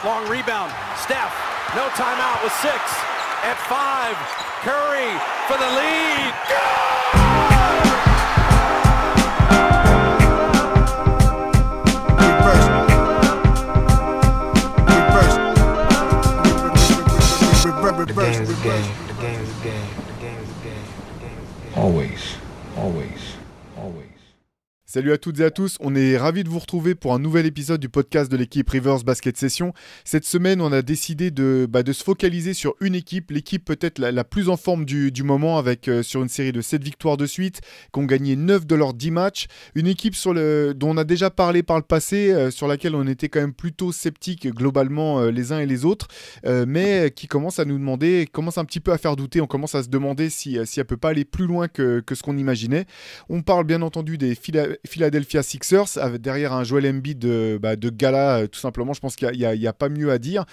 Long rebound. Steph, no timeout with 6. At 5, Curry for the lead. The game's a game. The game's a game. The game's a game. The game's a game. Always. Salut à toutes et à tous, on est ravis de vous retrouver pour un nouvel épisode du podcast de l'équipe Rivers Basket Session. Cette semaine, on a décidé de se focaliser sur une équipe, l'équipe peut-être la plus en forme du moment, avec sur une série de 7 victoires de suite, qui ont gagné 9 de leurs 10 matchs. Une équipe dont on a déjà parlé par le passé, sur laquelle on était quand même plutôt sceptiques globalement les uns et les autres, mais qui commence à nous demander, commence un petit peu à faire douter, on commence à se demander si elle peut pas aller plus loin que ce qu'on imaginait. On parle bien entendu des Philadelphia Sixers, avec derrière un Joel Embiid de gala, tout simplement. Je pense qu'il y a pas mieux à dire.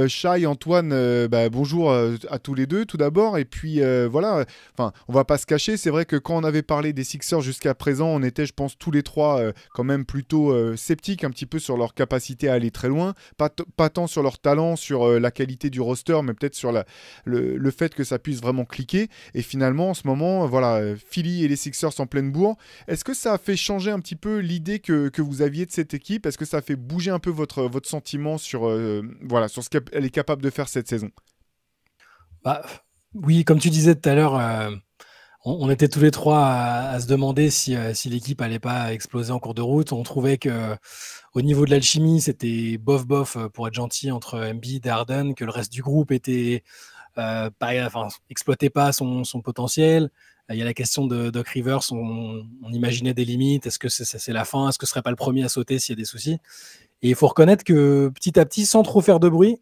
Shai, Antoine, bonjour à tous les deux tout d'abord. Et puis voilà, enfin, on va pas se cacher. C'est vrai que quand on avait parlé des Sixers jusqu'à présent, on était, je pense, tous les trois quand même plutôt sceptiques un petit peu sur leur capacité à aller très loin. Pas tant sur leur talent, sur la qualité du roster, mais peut-être sur le fait que ça puisse vraiment cliquer. Et finalement, en ce moment, voilà, Philly et les Sixers en pleine bourre. Est-ce que ça a fait changer un petit peu l'idée que vous aviez de cette équipe? Est-ce que ça a fait bouger un peu votre sentiment sur ce qu'elle est capable de faire cette saison? Oui, comme tu disais tout à l'heure, on était tous les trois à se demander si l'équipe allait pas exploser en cours de route. On trouvait que au niveau de l'alchimie, c'était bof pour être gentil entre Embiid et Harden, que le reste du groupe était exploitait pas son potentiel. Il y a la question de Doc Rivers, on imaginait des limites. Est-ce que c'est la fin? Est-ce que ce serait pas le premier à sauter s'il y a des soucis? Et il faut reconnaître que petit à petit, sans trop faire de bruit,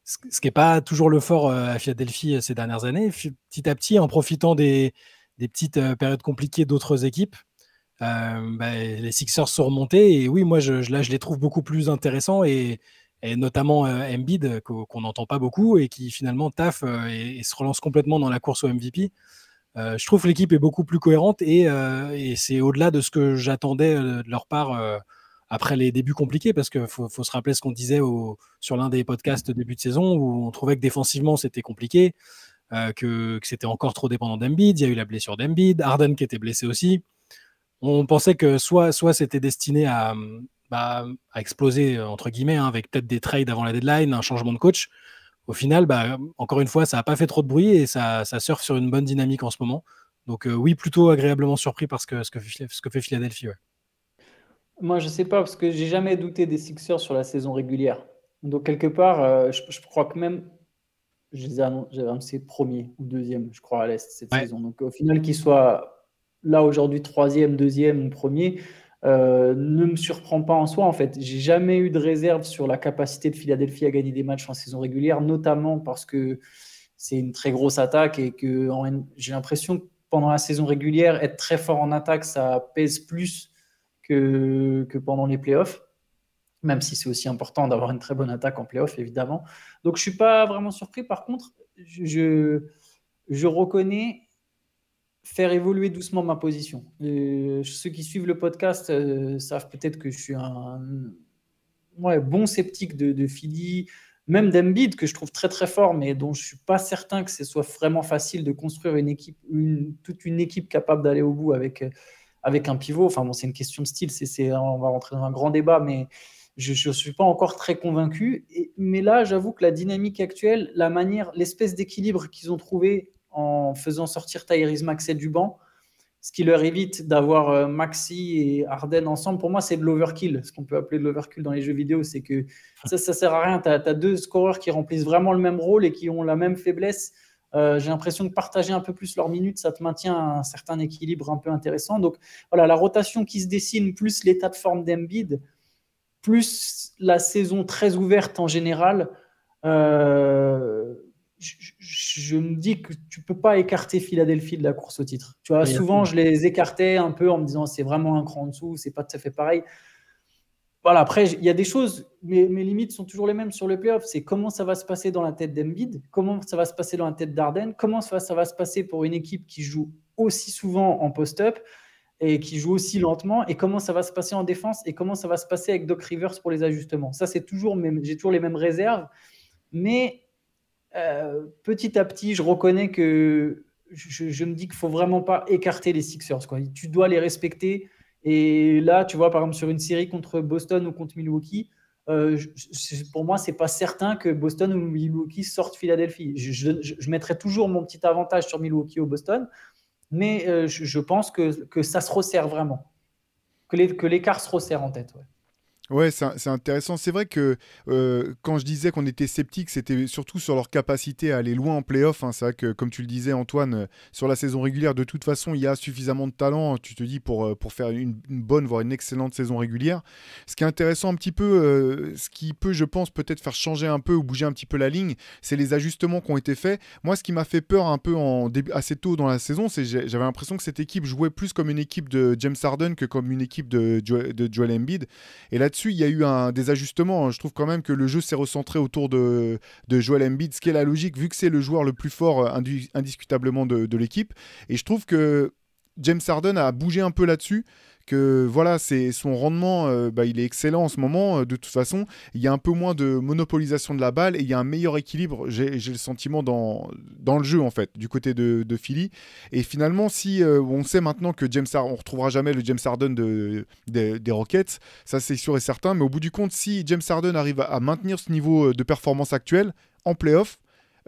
ce qui n'est pas toujours le fort à Philadelphie ces dernières années, petit à petit, en profitant des petites périodes compliquées d'autres équipes, les Sixers sont remontés. Et oui, moi, là, je les trouve beaucoup plus intéressants et notamment Embiid, qu'on n'entend pas beaucoup et qui finalement taffe et se relance complètement dans la course au MVP. Je trouve que l'équipe est beaucoup plus cohérente et c'est au-delà de ce que j'attendais de leur part après les débuts compliqués, parce qu'il faut se rappeler ce qu'on disait sur l'un des podcasts début de saison où on trouvait que défensivement c'était compliqué, que c'était encore trop dépendant d'Embiid. Il y a eu la blessure d'Embiid, Harden qui était blessé aussi. On pensait que soit c'était destiné à exploser entre guillemets, avec peut-être des trades avant la deadline, un changement de coach. Au final, encore une fois, ça n'a pas fait trop de bruit et ça surfe sur une bonne dynamique en ce moment. Donc oui, plutôt agréablement surpris par ce que fait Philadelphie. Ouais. Moi, je sais pas, parce que j'ai jamais douté des Sixers sur la saison régulière. Donc, quelque part, je crois que même, j'avais annoncé premier ou deuxième, je crois, à l'Est cette saison. Donc, au final, qu'ils soient là aujourd'hui, troisième, deuxième ou premier, ne me surprend pas en soi. En fait, j'ai jamais eu de réserve sur la capacité de Philadelphie à gagner des matchs en saison régulière, notamment parce que c'est une très grosse attaque et que j'ai l'impression que pendant la saison régulière, être très fort en attaque, ça pèse plus que pendant les playoffs, même si c'est aussi important d'avoir une très bonne attaque en playoffs, évidemment. Donc, je ne suis pas vraiment surpris. Par contre, je reconnais faire évoluer doucement ma position. Ceux qui suivent le podcast savent peut-être que je suis un bon sceptique de Philly, même d'Embiid, que je trouve très très fort, mais dont je ne suis pas certain que ce soit vraiment facile de construire une équipe, toute une équipe capable d'aller au bout avec un pivot. Enfin bon, c'est une question de style, on va rentrer dans un grand débat, mais je ne suis pas encore très convaincu. Mais là, j'avoue que la dynamique actuelle, la manière, l'espèce d'équilibre qu'ils ont trouvé en faisant sortir Tyrese Maxey du banc, ce qui leur évite d'avoir Maxey et Harden ensemble, pour moi, c'est de l'overkill. Ce qu'on peut appeler de l'overkill dans les jeux vidéo, c'est que ça ne sert à rien. Tu as deux scoreurs qui remplissent vraiment le même rôle et qui ont la même faiblesse. J'ai l'impression que partager un peu plus leurs minutes, ça te maintient un certain équilibre un peu intéressant. Donc voilà, la rotation qui se dessine, plus l'état de forme d'Embiid, plus la saison très ouverte en général, je me dis que tu ne peux pas écarter Philadelphie de la course au titre. Tu vois, souvent, je les écartais un peu en me disant c'est vraiment un cran en dessous, c'est pas tout à fait pareil. Voilà, après, il y a des choses, mes limites sont toujours les mêmes sur le playoff. C'est comment ça va se passer dans la tête d'Embiid, comment ça va se passer dans la tête d'Harden, comment ça va se passer pour une équipe qui joue aussi souvent en post-up. et qui joue aussi lentement, et comment ça va se passer en défense, et comment ça va se passer avec Doc Rivers pour les ajustements. Ça, j'ai toujours les mêmes réserves, mais petit à petit, je reconnais que je me dis qu'il ne faut vraiment pas écarter les Sixers, quoi. Tu dois les respecter. Et là, tu vois, par exemple, sur une série contre Boston ou contre Milwaukee, pour moi, ce n'est pas certain que Boston ou Milwaukee sortent Philadelphie. Je mettrai toujours mon petit avantage sur Milwaukee ou Boston, mais je pense que ça se resserre vraiment, que l'écart se resserre en tête. Ouais. Ouais, c'est intéressant. C'est vrai que quand je disais qu'on était sceptique, c'était surtout sur leur capacité à aller loin en play-off. Hein. C'est vrai que, comme tu le disais, Antoine, sur la saison régulière, de toute façon, il y a suffisamment de talent, tu te dis, pour faire une bonne, voire une excellente saison régulière. Ce qui est intéressant un petit peu, ce qui peut, je pense, peut-être faire changer un peu ou bouger un petit peu la ligne, c'est les ajustements qui ont été faits. Moi, ce qui m'a fait peur un peu assez tôt dans la saison, c'est que j'avais l'impression que cette équipe jouait plus comme une équipe de James Harden que comme une équipe de Joel Embiid. Et là-dessus, il y a eu des ajustements. Je trouve quand même que le jeu s'est recentré autour de Joel Embiid, ce qui est la logique, vu que c'est le joueur le plus fort indiscutablement de l'équipe. Et je trouve que James Harden a bougé un peu là-dessus, que voilà, son rendement, il est excellent en ce moment. De toute façon, il y a un peu moins de monopolisation de la balle et il y a un meilleur équilibre, j'ai le sentiment, dans le jeu, en fait, du côté de Philly. Et finalement, si on sait maintenant que on ne retrouvera jamais le James Harden des Rockets, ça c'est sûr et certain, mais au bout du compte, si James Harden arrive à maintenir ce niveau de performance actuel en playoff,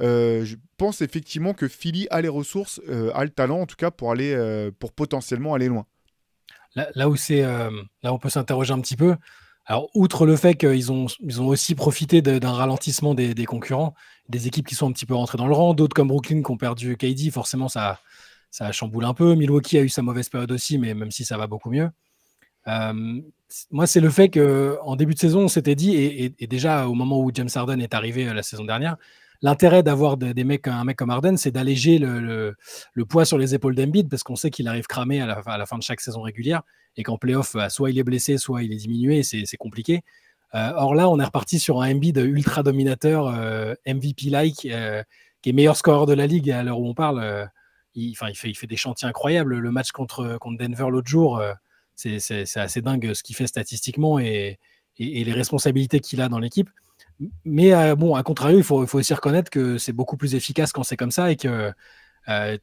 je pense effectivement que Philly a les ressources, a le talent en tout cas pour potentiellement aller loin. Là où on peut s'interroger un petit peu, alors outre le fait qu'ils ont aussi profité d'un ralentissement des concurrents, des équipes qui sont un petit peu rentrées dans le rang, d'autres comme Brooklyn qui ont perdu KD, forcément ça chamboule un peu. Milwaukee a eu sa mauvaise période aussi, mais même si ça va beaucoup mieux. Moi, c'est le fait qu'en début de saison, on s'était dit, et déjà au moment où James Harden est arrivé la saison dernière, l'intérêt d'avoir un mec comme Harden, c'est d'alléger le poids sur les épaules d'Embiid, parce qu'on sait qu'il arrive cramé à la fin de chaque saison régulière, et qu'en playoff, soit il est blessé, soit il est diminué, c'est compliqué. Or là, on est reparti sur un Embiid ultra dominateur, MVP-like, qui est meilleur scoreur de la ligue à l'heure où on parle. Il fait des chantiers incroyables. Le match contre Denver l'autre jour, c'est assez dingue ce qu'il fait statistiquement et les responsabilités qu'il a dans l'équipe. Mais à contrario, il faut aussi reconnaître que c'est beaucoup plus efficace quand c'est comme ça et que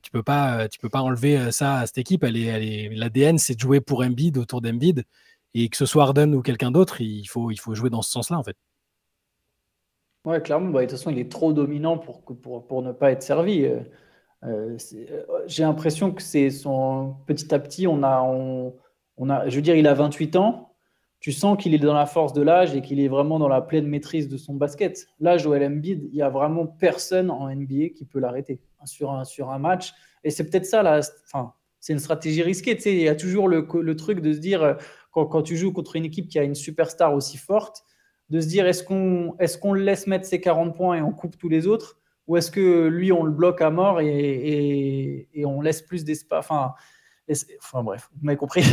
tu peux pas enlever ça à cette équipe. L'ADN, c'est de jouer pour Embiid, autour d'Embiid, et que ce soit Harden ou quelqu'un d'autre, il faut jouer dans ce sens-là, en fait. Ouais, clairement, de toute façon, il est trop dominant pour ne pas être servi. J'ai l'impression que petit à petit, je veux dire, il a 28 ans. Tu sens qu'il est dans la force de l'âge et qu'il est vraiment dans la pleine maîtrise de son basket. Là, Joel Embiid, il n'y a vraiment personne en NBA qui peut l'arrêter sur un match. Et c'est peut-être ça, là. Enfin, c'est une stratégie risquée. Tu sais, il y a toujours le truc de se dire, quand tu joues contre une équipe qui a une superstar aussi forte, de se dire, est-ce qu'on le laisse mettre ses 40 points et on coupe tous les autres, ou est-ce que lui, on le bloque à mort et on laisse plus d'espace. Enfin bref, vous m'avez compris.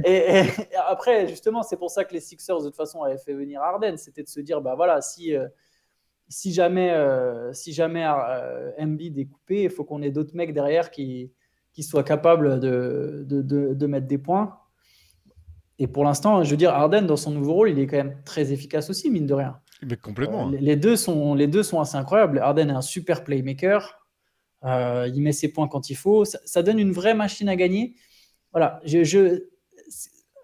et après, justement, c'est pour ça que les Sixers, de toute façon, avaient fait venir Harden. C'était de se dire, bah voilà, si jamais Embiid est coupé, il faut qu'on ait d'autres mecs derrière qui soient capables de mettre des points. Et pour l'instant, je veux dire, Harden, dans son nouveau rôle, il est quand même très efficace aussi, mine de rien. Mais complètement. Les deux sont assez incroyables. Harden est un super playmaker. Il met ses points quand il faut. Ça donne une vraie machine à gagner. Voilà.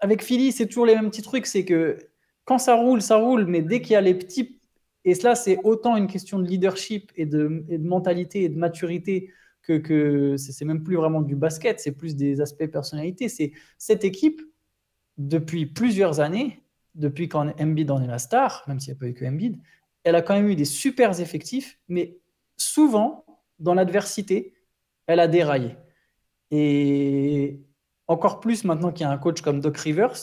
Avec Philly, c'est toujours les mêmes petits trucs. C'est que quand ça roule. Mais dès qu'il y a les petits... Et cela, c'est autant une question de leadership et de mentalité et de maturité que c'est même plus vraiment du basket. C'est plus des aspects personnalité. C'est cette équipe, depuis plusieurs années, depuis quand Embiid en est la star, même s'il n'y a pas eu que Embiid, elle a quand même eu des super effectifs, mais souvent... dans l'adversité, elle a déraillé. Et encore plus maintenant qu'il y a un coach comme Doc Rivers,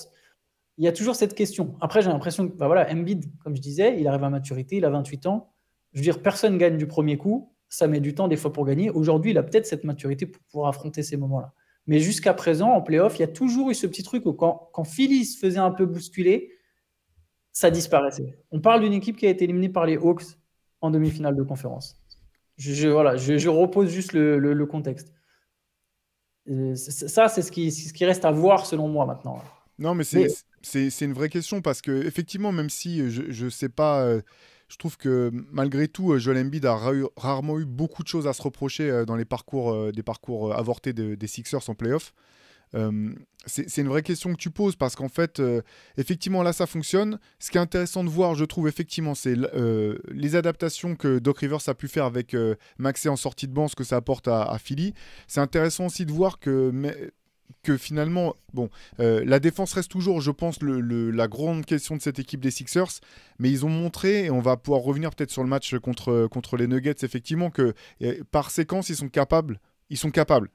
il y a toujours cette question. Après, j'ai l'impression que Embiid, comme je disais, il arrive à maturité, il a 28 ans. Je veux dire, personne ne gagne du premier coup. Ça met du temps des fois pour gagner. Aujourd'hui, il a peut-être cette maturité pour pouvoir affronter ces moments-là. Mais jusqu'à présent, en play-off, il y a toujours eu ce petit truc où quand Philly se faisait un peu bousculer, ça disparaissait. On parle d'une équipe qui a été éliminée par les Hawks en demi-finale de conférence. Je repose juste le contexte. Ça, c'est ce qui reste à voir selon moi maintenant. Non, mais c'est une vraie question parce que effectivement, même si je sais pas, je trouve que malgré tout, Joel Embiid a rarement eu beaucoup de choses à se reprocher dans les parcours, des parcours avortés des Sixers en playoff. C'est une vraie question que tu poses parce qu'en fait, effectivement, là, ça fonctionne. Ce qui est intéressant de voir, je trouve, effectivement, c'est les adaptations que Doc Rivers a pu faire avec Maxey en sortie de banc, ce que ça apporte à Philly. C'est intéressant aussi de voir que finalement, bon, la défense reste toujours, je pense, la grande question de cette équipe des Sixers, mais ils ont montré, et on va pouvoir revenir peut-être sur le match contre les Nuggets, effectivement, que par séquence, ils sont capables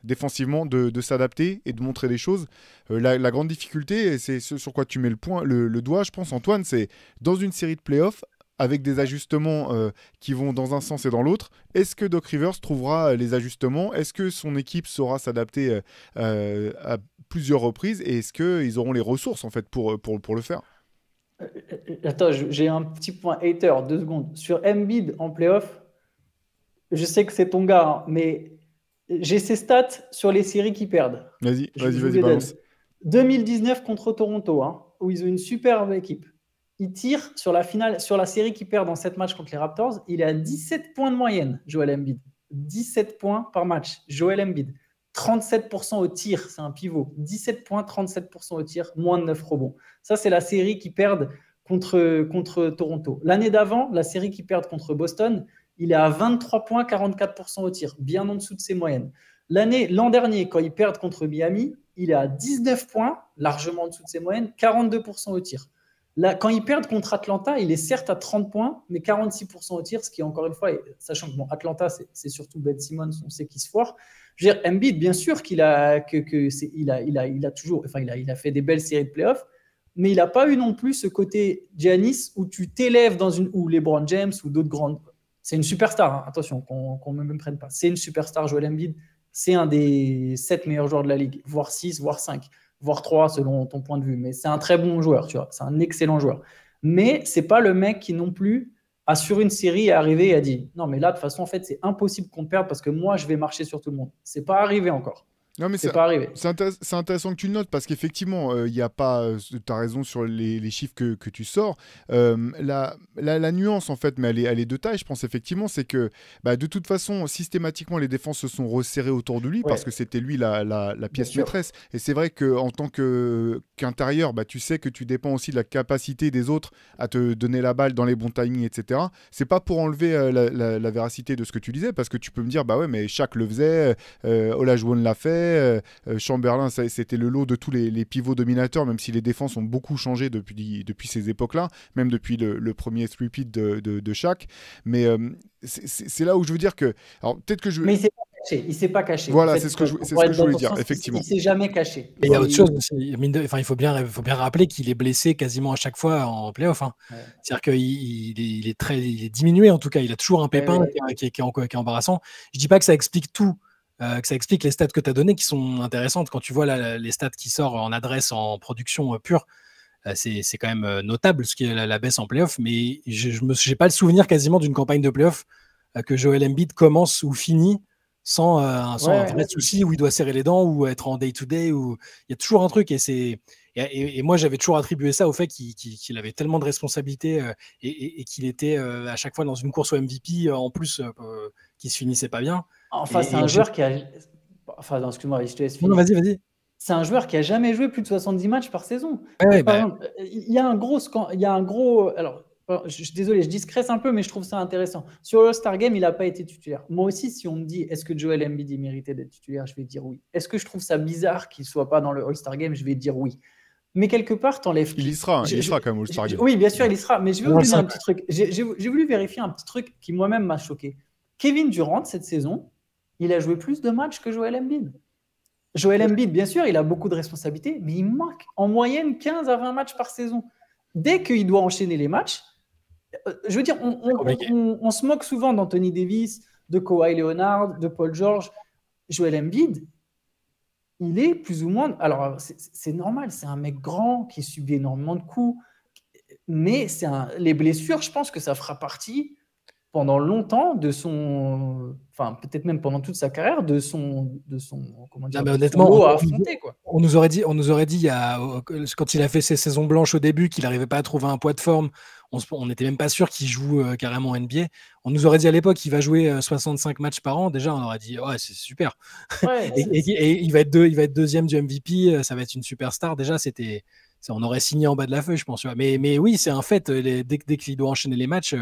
défensivement de s'adapter et de montrer des choses. La grande difficulté, et c'est ce sur quoi tu mets le doigt, je pense, Antoine, c'est dans une série de playoffs, avec des ajustements qui vont dans un sens et dans l'autre, est-ce que Doc Rivers trouvera les ajustements? Est-ce que son équipe saura s'adapter à plusieurs reprises? Et est-ce qu'ils auront les ressources en fait, pour le faire? Attends, j'ai un petit point hater, 2 secondes. Sur Embiid en playoff, je sais que c'est ton gars, hein, mais j'ai ses stats sur les séries qui perdent. Vas-y, balance. 2019 contre Toronto, hein, où ils ont une superbe équipe. Il tire sur la série qui perd dans 7 matchs contre les Raptors. Il est à 17 points de moyenne, Joel Embiid. 17 points par match, Joel Embiid. 37% au tir, c'est un pivot. 17 points, 37% au tir, moins de 9 rebonds. Ça, c'est la série qui perd contre Toronto. L'année d'avant, la série qui perd contre Boston, il est à 23 points, 44% au tir, bien en dessous de ses moyennes. L'an dernier, quand ils perdent contre Miami, il est à 19 points, largement en dessous de ses moyennes, 42% au tir. Là, quand ils perdent contre Atlanta, il est certes à 30 points, mais 46% au tir, ce qui, encore une fois, sachant que Atlanta, c'est surtout Ben Simmons, on sait qu'il se foire. Je veux dire, Embiid, bien sûr qu'il a, il a toujours, enfin, il a fait des belles séries de playoffs, mais il n'a pas eu non plus ce côté Giannis où tu t'élèves ou LeBron James ou d'autres grandes. C'est une superstar, hein, attention, qu'on ne me prenne pas. C'est une superstar, Joel Embiid. C'est un des 7 meilleurs joueurs de la ligue, voire 6, voire 5. Voire 3 selon ton point de vue. Mais c'est un très bon joueur, tu vois. C'est un excellent joueur. Mais c'est pas le mec qui non plus a sur une série est arrivé et a dit non, mais là, de toute façon, en fait, c'est impossible qu'on perde parce que moi, je vais marcher sur tout le monde. C'est pas arrivé encore. Non, mais c'est pas arrivé. C'est intéressant que tu le notes parce qu'effectivement, il n'y a pas. Tu as raison sur les chiffres que tu sors. La nuance, en fait, mais elle est de taille, je pense, effectivement, c'est que de toute façon, systématiquement, les défenses se sont resserrées autour de lui parce que c'était lui la pièce maîtresse. Et c'est vrai qu'en tant qu'intérieur, tu sais que tu dépends aussi de la capacité des autres à te donner la balle dans les bons timings, etc. C'est pas pour enlever la véracité de ce que tu disais parce que tu peux me dire, ouais, mais Shaq le faisait, Olajuwon l'a fait. Chamberlain, c'était le lot de tous les pivots dominateurs, même si les défenses ont beaucoup changé depuis ces époques-là, même depuis le premier three-peat de Shaq. Mais c'est là où je veux dire que... Alors, peut-être que Mais il s'est pas caché. Voilà, c'est ce que je voulais dire, effectivement. Il s'est jamais caché. Et il y a autre chose aussi. Il faut bien rappeler qu'il est blessé quasiment à chaque fois en playoff. Hein. Ouais. C'est-à-dire qu'il est diminué, en tout cas. Il a toujours un pépin qui est embarrassant. Je dis pas que ça explique tout. Que ça explique les stats que tu as données qui sont intéressantes. Quand tu vois les stats qui sortent en adresse, en production pure, c'est quand même notable ce qui est la baisse en playoff. Mais je n'ai pas le souvenir quasiment d'une campagne de playoff que Joel Embiid commence ou finit sans un vrai souci où il doit serrer les dents ou être en day-to-day. Il y a toujours un truc. Et moi, j'avais toujours attribué ça au fait qu'il avait tellement de responsabilités et qu'il était à chaque fois dans une course au MVP, en plus, qui se finissait pas bien. Enfin, c'est un joueur qui a... Enfin, non, excuse-moi, je te laisse finir. Non, vas-y. C'est un joueur qui a jamais joué plus de 70 matchs par saison. Par exemple, il y a un gros... Alors, je suis désolé, je discrète un peu, mais je trouve ça intéressant. Sur le All-Star Game, il n'a pas été titulaire. Moi aussi, si on me dit, est-ce que Joel Embiid méritait d'être titulaire, je vais dire oui. Est-ce que je trouve ça bizarre qu'il ne soit pas dans le All-Star Game, je vais dire oui. Mais quelque part, t'enlèves... Il y sera quand même au All-Star Game. Oui, bien sûr, il y sera. Mais je vais vous dire un petit truc. J'ai voulu vérifier un petit truc qui moi-même m'a choqué. Kevin Durant, cette saison, il a joué plus de matchs que Joel Embiid. Joel Embiid, bien sûr, il a beaucoup de responsabilités, mais il manque en moyenne 15 à 20 matchs par saison. Dès qu'il doit enchaîner les matchs, je veux dire, on se moque souvent d'Anthony Davis, de Kawhi Leonard, de Paul George. Joel Embiid, il est plus ou moins... Alors, c'est normal, c'est un mec grand qui subit énormément de coups, mais les blessures, je pense que ça fera partie pendant longtemps enfin peut-être même pendant toute sa carrière, de son comment dire, Non, mais de son honnêtement, lot à affronter, quoi. on nous aurait dit quand il a fait ses saisons blanches au début qu'il n'arrivait pas à trouver un poids de forme, on n'était même pas sûr qu'il joue carrément en NBA. On nous aurait dit à l'époque qu'il va jouer 65 matchs par an. Déjà, on aurait dit ouais, c'est super. Ouais, et il va être deuxième du MVP, ça va être une superstar. Déjà, on aurait signé en bas de la feuille, je pense. Mais oui, c'est un fait. Dès qu'il doit enchaîner les matchs,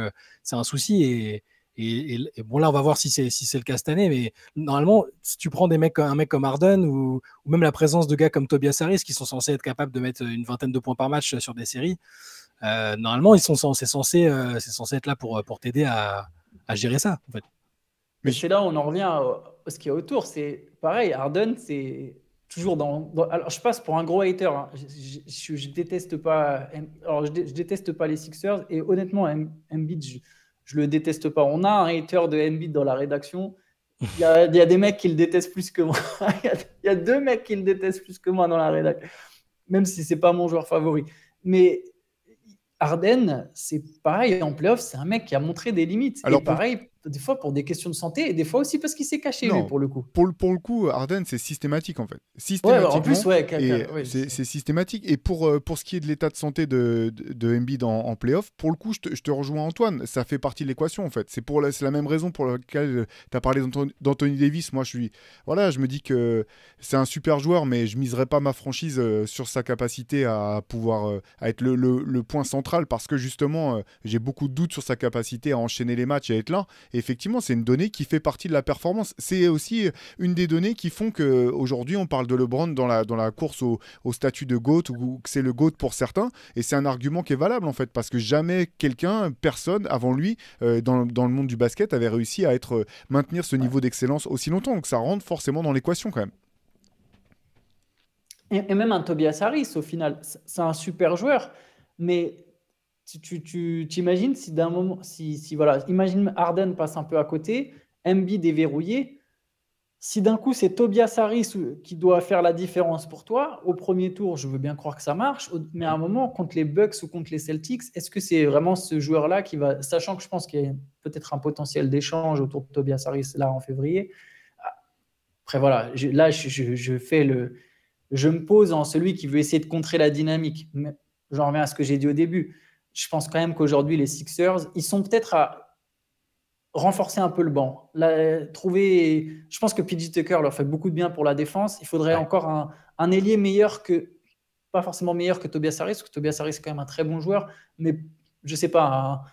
c'est un souci. Et bon, là, on va voir si c'est le cas cette année. Mais normalement, si tu prends un mec comme Harden ou même la présence de gars comme Tobias Harris qui sont censés être capables de mettre une vingtaine de points par match sur des séries, normalement, c'est censé être là pour t'aider à gérer ça, en fait. Mais c'est là où on en revient à ce qu'il y a autour. C'est pareil, Harden, c'est toujours alors, je passe pour un gros hater. Hein. Je déteste pas. Alors, je déteste pas les Sixers. Et honnêtement, Embiid, je le déteste pas. On a un hater de Embiid dans la rédaction. Il y a des mecs qui le détestent plus que moi. Il y a 2 mecs qui le détestent plus que moi dans la rédaction. Même si c'est pas mon joueur favori. Mais Harden, c'est pareil, en playoff, c'est un mec qui a montré des limites. Alors, et pareil, des fois pour des questions de santé, et des fois aussi parce qu'il s'est caché, lui, pour le coup. Pour le coup, Harden, c'est systématique, en fait. Systématiquement. Ouais, en plus, ouais. C'est systématique. Et pour ce qui est de l'état de santé de Embiid en playoff, pour le coup, je te rejoins, Antoine. Ça fait partie de l'équation, en fait. C'est la même raison pour laquelle tu as parlé d'Anthony Davis. Moi, je me dis que c'est un super joueur, mais je miserais pas ma franchise sur sa capacité à pouvoir à être le point central, parce que justement, j'ai beaucoup de doutes sur sa capacité à enchaîner les matchs et à être là. Et effectivement, c'est une donnée qui fait partie de la performance. C'est aussi une des données qui font qu'aujourd'hui, on parle de LeBron dans la course au statut de GOAT, ou que c'est le GOAT pour certains. Et c'est un argument qui est valable, en fait, parce que jamais personne avant lui, dans le monde du basket, avait réussi à maintenir ce niveau d'excellence aussi longtemps. Donc ça rentre forcément dans l'équation, quand même. Et même un Tobias Harris, au final, c'est un super joueur, mais tu t'imagines si d'un moment, voilà, imagine Harden passe un peu à côté, Embiid est verrouillé, si d'un coup c'est Tobias Harris qui doit faire la différence pour toi, au premier tour, je veux bien croire que ça marche, mais à un moment, contre les Bucks ou contre les Celtics, est-ce que c'est vraiment ce joueur-là qui va, sachant que je pense qu'il y a peut-être un potentiel d'échange autour de Tobias Harris là en février. Après voilà, je me pose en celui qui veut essayer de contrer la dynamique. Mais j'en reviens à ce que j'ai dit au début. Je pense quand même qu'aujourd'hui, les Sixers, ils sont peut-être à renforcer un peu le banc. Je pense que PJ Tucker leur fait beaucoup de bien pour la défense. Il faudrait encore un ailier pas forcément meilleur que Tobias Harris, parce que Tobias Harris est quand même un très bon joueur, mais je ne sais pas,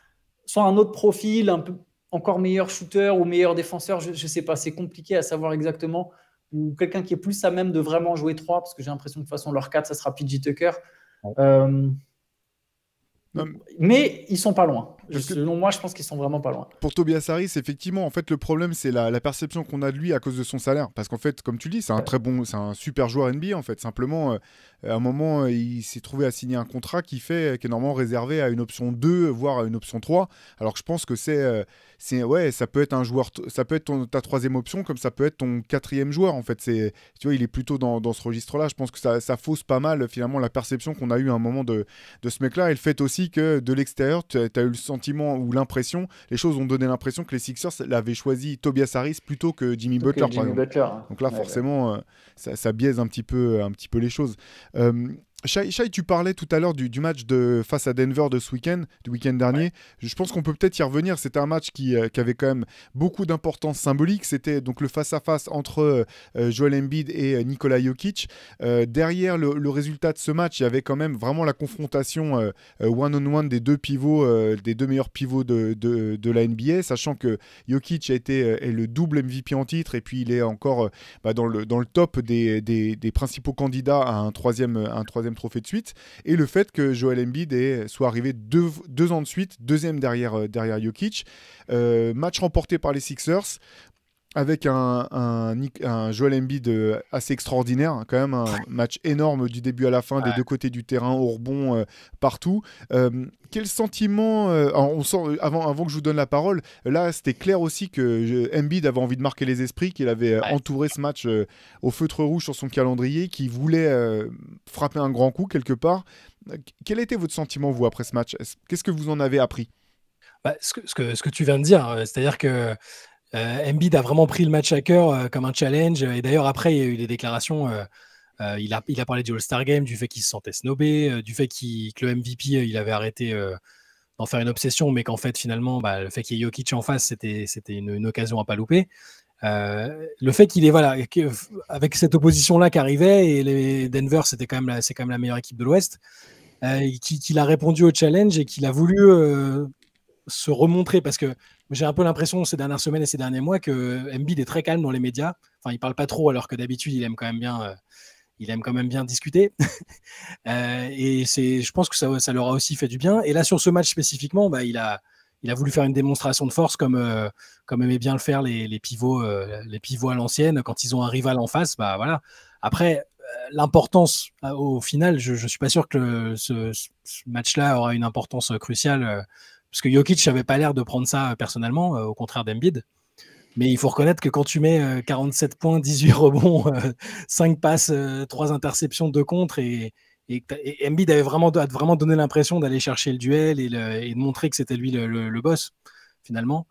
soit un autre profil, un peu encore meilleur shooter ou meilleur défenseur, je ne sais pas. C'est compliqué à savoir exactement. Ou quelqu'un qui est plus à même de vraiment jouer 3, parce que j'ai l'impression que de toute façon, leur 4, ça sera PJ Tucker. Mais ils sont pas loin. Selon moi, je pense qu'ils sont vraiment pas loin. Pour Tobias Harris, effectivement, en fait, le problème, c'est la perception qu'on a de lui à cause de son salaire. Parce qu'en fait, comme tu dis, c'est un super joueur NBA, en fait. Simplement, à un moment, il s'est trouvé à signer un contrat qui est normalement réservé à une option 2, voire à une option 3. Alors que je pense que ça peut être un joueur, ça peut être ta troisième option, comme ça peut être ton quatrième joueur, en fait. Tu vois, il est plutôt dans ce registre-là. Je pense que ça fausse pas mal, finalement, la perception qu'on a eu à un moment de ce mec-là. Et le fait aussi que de l'extérieur, tu as eu le sentiment ou l'impression, les choses ont donné l'impression que les Sixers l'avaient choisi Tobias Harris plutôt que Jimmy Butler, par exemple. Donc là, forcément, ça biaise un petit peu les choses. Shai, tu parlais tout à l'heure du match face à Denver du week-end dernier. Ouais. Je pense qu'on peut peut-être y revenir. C'était un match qui avait quand même beaucoup d'importance symbolique. C'était donc le face-à-face entre Joel Embiid et Nikola Jokic. Derrière le résultat de ce match, il y avait quand même vraiment la confrontation one-on-one des deux pivots, des deux meilleurs pivots de la NBA, sachant que Jokic est le double MVP en titre, et puis il est encore dans le top des principaux candidats à un troisième trophée de suite, et le fait que Joel Embiid soit arrivé deux ans de suite, deuxième derrière Jokic. Match remporté par les Sixers, avec un Joel Embiid assez extraordinaire, hein, quand même un match énorme du début à la fin, des deux côtés du terrain, au rebond, partout. Quel sentiment, on sent, avant que je vous donne la parole, là c'était clair aussi que Embiid avait envie de marquer les esprits, qu'il avait entouré ce match au feutre rouge sur son calendrier, qu'il voulait frapper un grand coup quelque part. Quel était votre sentiment, vous, après ce match ? Qu'est-ce que vous en avez appris ? Ce que tu viens de dire, c'est-à-dire que Embiid a vraiment pris le match à cœur comme un challenge. Et d'ailleurs, après, il y a eu des déclarations. Il a parlé du All-Star Game, du fait qu'il se sentait snobé, du fait que le MVP, il avait arrêté d'en faire une obsession, mais qu'en fait, finalement, le fait qu'il y ait Jokic en face, c'était une occasion à pas louper. Le fait qu'il est avec cette opposition-là qui arrivait, et les Denver, c'est quand même la meilleure équipe de l'Ouest, qu'il a répondu au challenge et qu'il a voulu se remontrer, parce que j'ai un peu l'impression ces dernières semaines et ces derniers mois que Embiid est très calme dans les médias. Enfin, il parle pas trop, alors que d'habitude, il aime quand même bien discuter. Et je pense que ça leur a aussi fait du bien. Et là, sur ce match spécifiquement, il a voulu faire une démonstration de force comme aimaient bien le faire les pivots à l'ancienne, quand ils ont un rival en face. Voilà. Après, l'importance, au final, je ne suis pas sûr que ce match-là aura une importance cruciale, parce que Jokic n'avait pas l'air de prendre ça personnellement, au contraire d'Embiid. Mais il faut reconnaître que quand tu mets 47 points, 18 rebonds, 5 passes, 3 interceptions, 2 contre, et Embiid avait vraiment donné l'impression d'aller chercher le duel et de montrer que c'était lui le boss, finalement.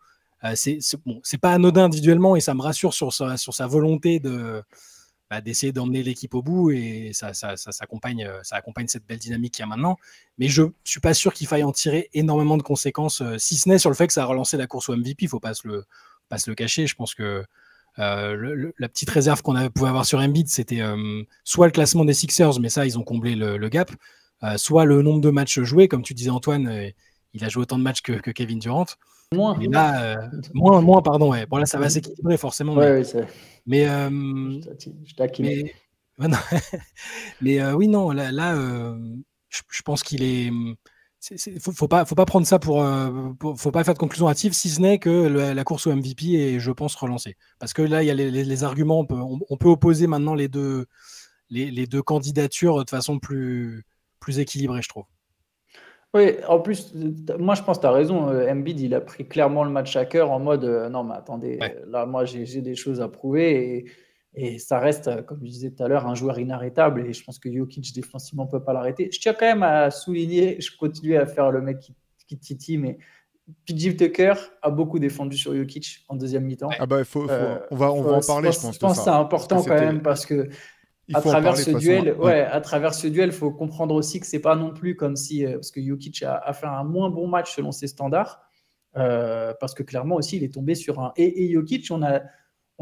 C'est pas anodin individuellement, et ça me rassure sur sa volonté d'essayer d'emmener l'équipe au bout, et ça accompagne cette belle dynamique qu'il y a maintenant. Mais je suis pas sûr qu'il faille en tirer énormément de conséquences, si ce n'est sur le fait que ça a relancé la course au MVP. Il faut pas se le cacher. Je pense que la petite réserve qu'on pouvait avoir sur Embiid, c'était soit le classement des Sixers, mais ça, ils ont comblé le gap, soit le nombre de matchs joués. Comme tu disais, Antoine, il a joué autant de matchs que Kevin Durant. Moins. Et là, moins, pardon. Ouais. Bon, là, ça va s'équilibrer forcément. Ouais, mais je taquine. Mais oui, non, là je pense qu'il est. Faut pas prendre ça faut pas faire de conclusion hâtive, si ce n'est que la course au MVP est, je pense, relancée. Parce que là, il y a les arguments, on peut opposer maintenant les deux candidatures de façon plus équilibrée, je trouve. Oui, en plus, moi je pense que tu as raison. Embiid, il a pris clairement le match à cœur en mode non, mais attendez, là, moi j'ai des choses à prouver, et ça reste, comme je disais tout à l'heure, un joueur inarrêtable, et je pense que Jokic défensivement ne peut pas l'arrêter. Je tiens quand même à souligner, je continue à faire le mec qui titille, mais PJ Tucker a beaucoup défendu sur Jokic en deuxième mi-temps. On va en parler, je pense. Je pense que c'est important quand même, parce que à travers ce duel, il faut comprendre aussi que c'est pas non plus comme si, parce que Jokic a fait un moins bon match selon ses standards, parce que clairement aussi il est tombé sur un. Et Jokic, on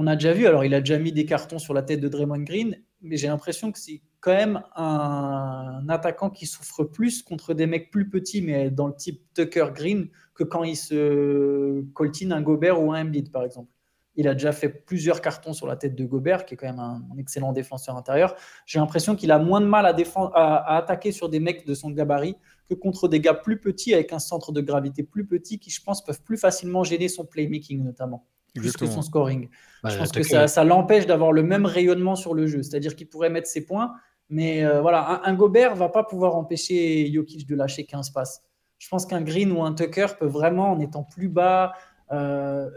a déjà vu, alors il a déjà mis des cartons sur la tête de Draymond Green, mais j'ai l'impression que c'est quand même un attaquant qui souffre plus contre des mecs plus petits, mais dans le type Tucker Green, que quand il se coltine un Gobert ou un Embiid, par exemple. Il a déjà fait plusieurs cartons sur la tête de Gobert, qui est quand même un excellent défenseur intérieur. J'ai l'impression qu'il a moins de mal à attaquer sur des mecs de son gabarit que contre des gars plus petits, avec un centre de gravité plus petit, qui, je pense, peuvent plus facilement gêner son playmaking, notamment, plus que son scoring. Je pense que ça l'empêche d'avoir le même rayonnement sur le jeu. C'est-à-dire qu'il pourrait mettre ses points, mais voilà, un Gobert ne va pas pouvoir empêcher Jokic de lâcher 15 passes. Je pense qu'un Green ou un Tucker peut vraiment, en étant plus bas,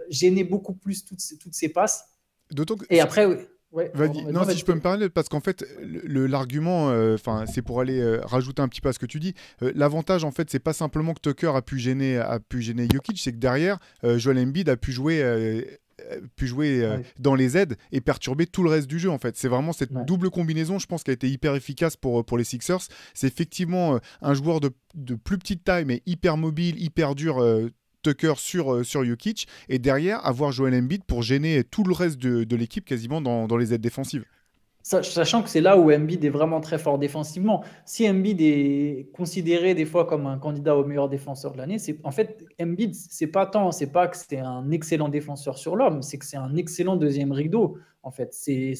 gêner beaucoup plus toutes ces passes. D'autant que... Et après, si je peux me parler, parce qu'en fait, l'argument, c'est pour aller rajouter un petit peu à ce que tu dis. L'avantage, en fait, c'est pas simplement que Tucker a pu gêner Jokic, c'est que derrière, Joel Embiid a pu jouer dans les aides et perturber tout le reste du jeu, en fait. C'est vraiment cette double combinaison, je pense, qui a été hyper efficace pour les Sixers. C'est effectivement un joueur de plus petite taille, mais hyper mobile, hyper dur, Tucker sur Jokic, et derrière avoir Joel Embiid pour gêner tout le reste de l'équipe quasiment dans les aides défensives. Sachant que c'est là où Embiid est vraiment très fort défensivement. Si Embiid est considéré des fois comme un candidat au meilleur défenseur de l'année, en fait, Embiid, c'est pas que c'est un excellent défenseur sur l'homme, c'est que c'est un excellent deuxième rideau. En fait, c'est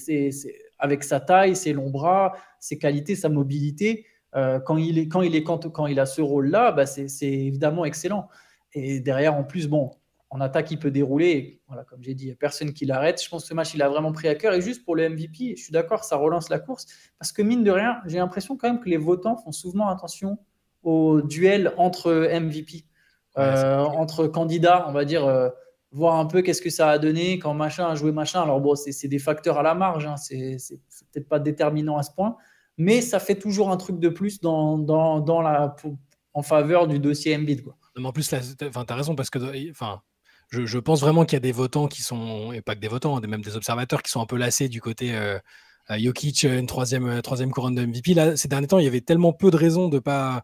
avec sa taille, ses longs bras, ses qualités, sa mobilité. Quand il a ce rôle-là, c'est évidemment excellent. Et derrière, en plus, en attaque, il peut dérouler. Voilà, comme j'ai dit, il n'y a personne qui l'arrête. Je pense que ce match, il a vraiment pris à cœur. Et juste pour le MVP, je suis d'accord, ça relance la course. Parce que mine de rien, j'ai l'impression quand même que les votants font souvent attention au duel entre MVP, entre candidats, on va dire, voir un peu qu'est-ce que ça a donné quand machin a joué machin. Alors c'est des facteurs à la marge, hein, c'est peut-être pas déterminant à ce point, mais ça fait toujours un truc de plus en faveur du dossier Embiid, quoi. Mais en plus, tu as raison, parce que je pense vraiment qu'il y a des votants qui sont, et pas que des votants, même des observateurs qui sont un peu lassés du côté Jokic, une troisième couronne de MVP. Là, ces derniers temps, il y avait tellement peu de raisons de pas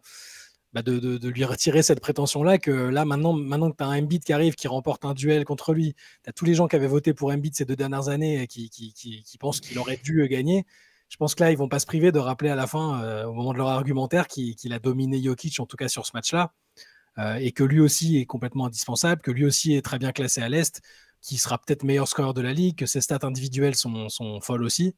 de lui retirer cette prétention-là que là, maintenant que tu as un Embiid qui arrive, qui remporte un duel contre lui, tu as tous les gens qui avaient voté pour Embiid ces 2 dernières années et qui pensent qu'il aurait dû gagner. Je pense que là, ils vont pas se priver de rappeler à la fin, au moment de leur argumentaire, qu'il a dominé Jokic, en tout cas sur ce match-là, et que lui aussi est complètement indispensable, que lui aussi est très bien classé à l'Est, qui sera peut-être meilleur scoreur de la ligue, que ses stats individuelles sont folles aussi.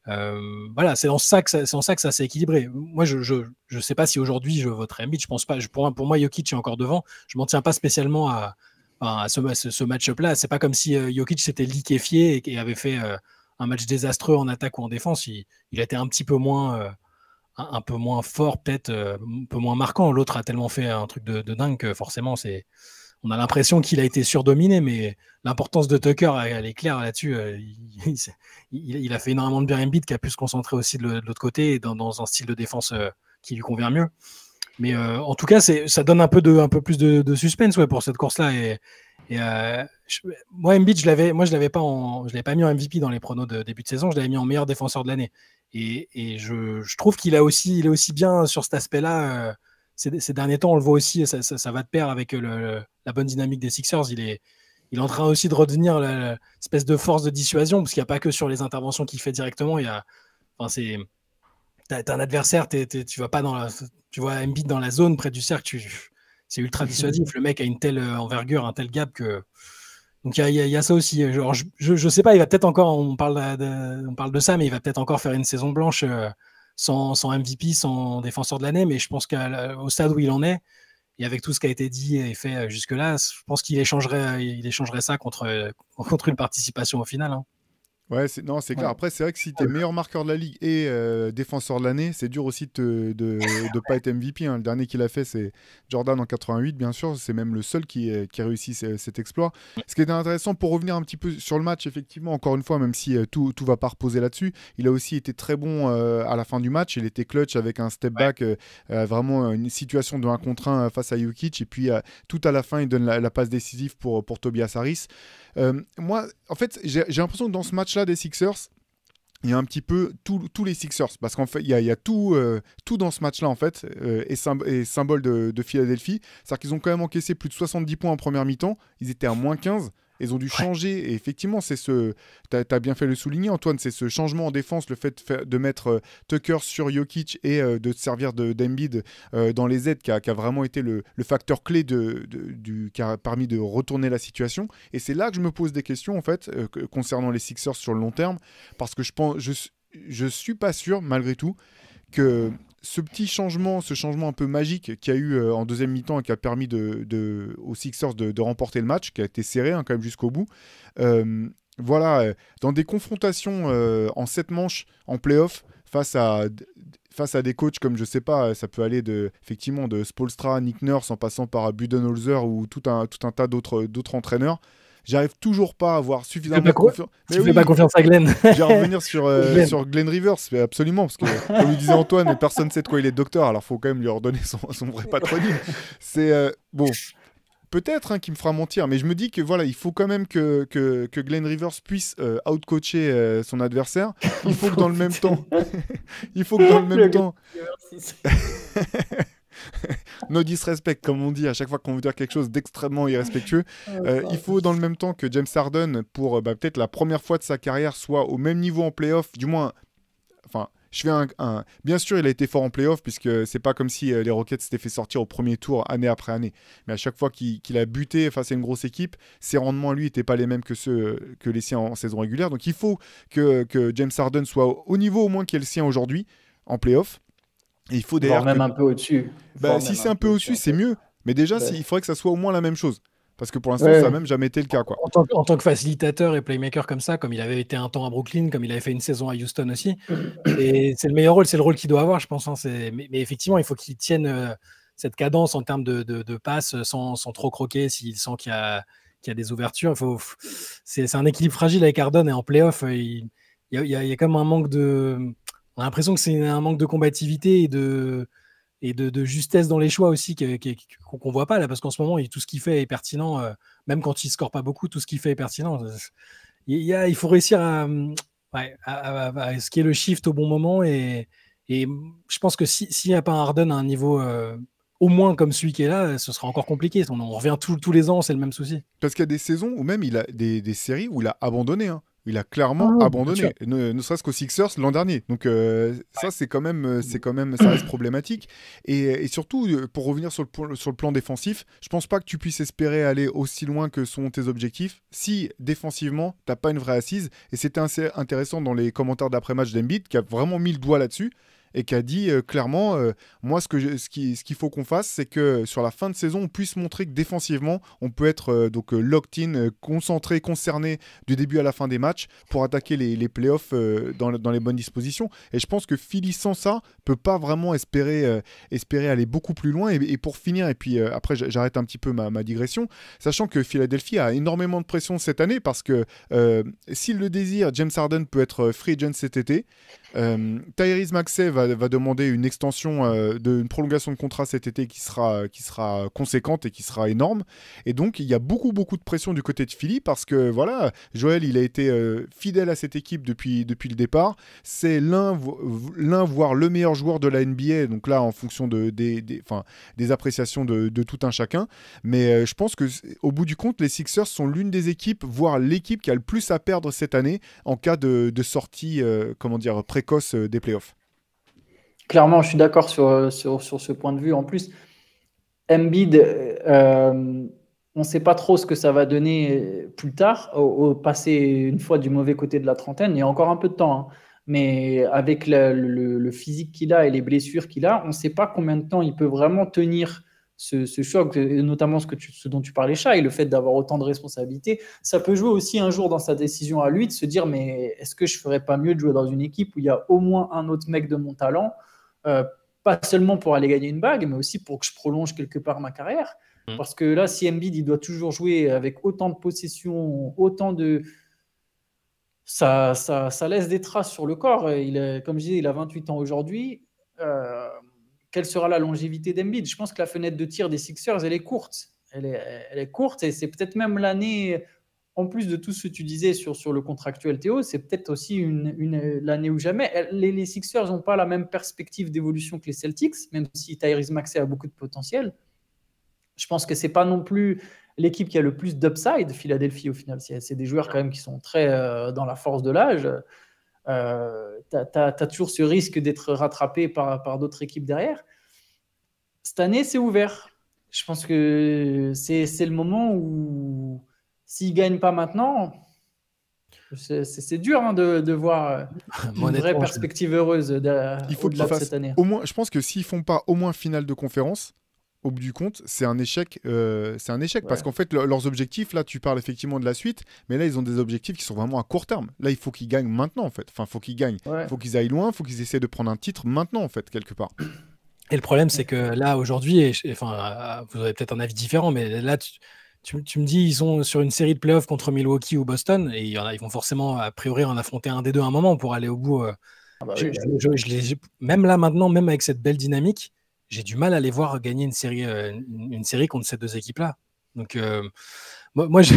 Voilà, c'est en ça que ça s'est équilibré. Moi, je sais pas si aujourd'hui je voterai Embiid. Je pense pas. Pour moi, Jokic est encore devant. Je m'en tiens pas spécialement à ce match-up-là. C'est pas comme si Jokic s'était liquéfié et avait fait un match désastreux en attaque ou en défense. Il a été un petit peu moins fort, peut-être un peu moins marquant. L'autre a tellement fait un truc de dingue que forcément on a l'impression qu'il a été surdominé, mais l'importance de Tucker, elle est claire là-dessus. Il a fait énormément de bien Embiid, qui a pu se concentrer aussi de l'autre côté, dans un style de défense qui lui convient mieux. Mais en tout cas, ça donne un peu plus de suspense, pour cette course-là. Moi, Embiid, je l'avais pas mis en MVP dans les pronos de début de saison. Je l'avais mis en meilleur défenseur de l'année. Et je trouve qu'il il est aussi bien sur cet aspect-là. Ces derniers temps, on le voit aussi, ça va de pair avec la bonne dynamique des Sixers. Il est en train aussi de redevenir l'espèce de force de dissuasion, parce qu'il n'y a pas que sur les interventions qu'il fait directement. T'as un adversaire, tu vas pas tu vois Embiid dans la zone près du cercle, c'est ultra dissuasif. Le mec a une telle envergure, un tel gap que. Donc il y a ça aussi. Genre, je sais pas, il va peut-être encore, on parle de ça, mais il va peut-être encore faire une saison blanche sans MVP, sans défenseur de l'année. Mais je pense qu'au stade où il en est, et avec tout ce qui a été dit et fait jusque-là, je pense qu'il échangerait ça contre une participation au final. Hein. Ouais, c'est clair. Après, c'est vrai que si tu es meilleur marqueur de la ligue et défenseur de l'année, c'est dur aussi de pas être MVP. Hein. Le dernier qu'il a fait, c'est Jordan en 88, bien sûr. C'est même le seul qui a réussi cet exploit. Ce qui était intéressant, pour revenir un petit peu sur le match, effectivement, encore une fois, même si tout va pas reposer là-dessus, il a aussi été très bon à la fin du match. Il était clutch avec un step back, vraiment une situation de 1 contre 1 face à Jokic. Et puis, tout à la fin, il donne la passe décisive pour Tobias Harris. Moi, en fait, j'ai l'impression que dans ce match-là des Sixers, il y a un petit peu tous les Sixers, parce qu'en fait, il y a tout dans ce match-là, en fait, et symbole de Philadelphie. C'est-à-dire qu'ils ont quand même encaissé plus de 70 points en première mi-temps. Ils étaient à -15. Ils ont dû changer, et effectivement, t'as bien fait le souligner, Antoine, c'est ce changement en défense, le fait de mettre Tucker sur Jokic et de se servir d'Embiid dans les aides qui a vraiment été le facteur clé qui a permis de retourner la situation. Et c'est là que je me pose des questions, en fait, concernant les Sixers sur le long terme, parce que je suis pas sûr, malgré tout, que ce changement un peu magique qu'il y a eu en deuxième mi-temps et qui a permis aux Sixers de remporter le match, qui a été serré quand même jusqu'au bout, dans des confrontations en 7 manches en play-off face à des coachs comme, je sais pas, ça peut aller effectivement de Spoelstra, Nick Nurse, en passant par Budenholzer ou tout un tas d'autres entraîneurs. J'arrive toujours pas à avoir suffisamment confiance. Tu fais pas confiance à Glenn. Je vais revenir sur Glenn Rivers, absolument, parce que comme le disait Antoine, personne ne sait de quoi il est docteur, alors faut quand même lui redonner son vrai patronyme. C'est bon, peut-être qu'il me fera mentir, mais je me dis que voilà, il faut quand même que Glenn Rivers puisse outcoacher son adversaire. Il faut que dans le même temps, no disrespect, comme on dit à chaque fois qu'on veut dire quelque chose d'extrêmement irrespectueux. Il faut dans le même temps que James Harden, pour peut-être la première fois de sa carrière, soit au même niveau en play-off, du moins. Enfin, je fais bien sûr, il a été fort en play-off, puisque c'est pas comme si les Rockets s'étaient fait sortir au premier tour année après année. Mais à chaque fois qu'il a buté face à une grosse équipe, ses rendements à lui n'étaient pas les mêmes que les siens en saison régulière. Donc il faut que James Harden soit au niveau au moins qui est le sien aujourd'hui en play-off. Et il faut d'ailleurs même un peu au-dessus. Si c'est un peu au-dessus, c'est mieux. Mais déjà, il faudrait que ça soit au moins la même chose. Parce que pour l'instant, ça n'a même jamais été le cas. Quoi. En tant que facilitateur et playmaker comme ça, comme il avait été un temps à Brooklyn, comme il avait fait une saison à Houston aussi, et c'est le meilleur rôle, c'est le rôle qu'il doit avoir, je pense. Hein, mais effectivement, il faut qu'il tienne cette cadence en termes de passes sans trop croquer s'il sent qu'il y a des ouvertures. C'est un équilibre fragile avec Harden, et en playoff, il y a comme un manque de... On a l'impression que c'est un manque de combativité et et de justesse dans les choix aussi qu'on voit pas là, parce qu'en ce moment, tout ce qu'il fait est pertinent, même quand il score pas beaucoup, tout ce qu'il fait est pertinent. Il faut réussir à ce qui est le shift au bon moment, et je pense que s'il n'y a pas un Harden à un niveau au moins comme celui qui est là, ce sera encore compliqué. On revient tous les ans, c'est le même souci. Parce qu'il y a des saisons où même il a des séries où il a abandonné. Hein. Il a clairement abandonné, ne serait-ce qu'aux Sixers l'an dernier. Donc ça, c'est quand même, ça reste problématique. Et surtout, pour revenir sur le plan défensif, je pense pas que tu puisses espérer aller aussi loin que sont tes objectifs si défensivement, t'as pas une vraie assise. Et c'était assez intéressant dans les commentaires d'après-match d'Embiid qui a vraiment mis le doigt là-dessus et qui a dit clairement, moi, ce qu'il faut qu'on fasse, c'est que sur la fin de saison, on puisse montrer que défensivement, on peut être locked in, concentré, concerné du début à la fin des matchs pour attaquer les playoffs dans les bonnes dispositions. Et je pense que Philly, sans ça, peut pas vraiment espérer aller beaucoup plus loin. Et pour finir, et puis après, j'arrête un petit peu ma digression, sachant que Philadelphie a énormément de pression cette année parce que s'il le désire, James Harden peut être free agent cet été. Tyrese Maxey va demander une extension, une prolongation de contrat cet été qui sera conséquente et qui sera énorme. Et donc, il y a beaucoup de pression du côté de Philly parce que, voilà, Joel, il a été fidèle à cette équipe depuis le départ. C'est l'un, voire le meilleur joueur de la NBA. Donc là, en fonction des appréciations de tout un chacun. Mais je pense qu'au bout du compte, les Sixers sont l'une des équipes, voire l'équipe qui a le plus à perdre cette année en cas de sortie, précoce des playoffs. Clairement, je suis d'accord sur ce point de vue. En plus, Embiid, on ne sait pas trop ce que ça va donner plus tard, au passer une fois du mauvais côté de la trentaine. Il y a encore un peu de temps, hein. Mais avec le physique qu'il a et les blessures qu'il a, on ne sait pas combien de temps il peut vraiment tenir ce choc, notamment ce dont tu parlais, Shai, et le fait d'avoir autant de responsabilités. Ça peut jouer aussi un jour dans sa décision à lui de se dire, mais est-ce que je ne ferais pas mieux de jouer dans une équipe où il y a au moins un autre mec de mon talent, pas seulement pour aller gagner une bague, mais aussi pour que je prolonge quelque part ma carrière. Parce que là, si Embiid, il doit toujours jouer avec autant de possession, autant de... Ça laisse des traces sur le corps. Comme je disais, il a 28 ans aujourd'hui. Quelle sera la longévité d'Embiid? Je pense que la fenêtre de tir des Sixers, elle est courte. Elle est courte, et c'est peut-être même l'année, en plus de tout ce que tu disais sur le contractuel, Théo, c'est peut-être aussi l'année ou jamais. Les Sixers n'ont pas la même perspective d'évolution que les Celtics, même si Tyrese Maxey a beaucoup de potentiel. Je pense que ce n'est pas non plus l'équipe qui a le plus d'upside, Philadelphie, au final. C'est des joueurs quand même qui sont très dans la force de l'âge. T'as toujours ce risque d'être rattrapé par d'autres équipes derrière. Cette année, c'est ouvert. Je pense que c'est le moment où, s'ils ne gagnent pas maintenant, c'est dur de voir une vraie perspective heureuse au-delà de cette année. Au moins, je pense que s'ils ne font pas au moins finale de conférence, au bout du compte, c'est un échec. Parce qu'en fait, leurs objectifs, là, tu parles effectivement de la suite, mais là, ils ont des objectifs qui sont vraiment à court terme. Là, il faut qu'ils gagnent maintenant, en fait. Enfin, il faut qu'ils gagnent. Il faut qu'ils aillent loin, il faut qu'ils essaient de prendre un titre maintenant, en fait, quelque part. Et le problème, c'est que là, aujourd'hui, vous avez peut-être un avis différent, mais là, tu me dis, ils sont sur une série de playoffs contre Milwaukee ou Boston, et ils vont forcément, a priori, en affronter un des deux à un moment pour aller au bout. Même là, maintenant, même avec cette belle dynamique, j'ai du mal à les voir gagner une série contre ces deux équipes-là. Donc, moi je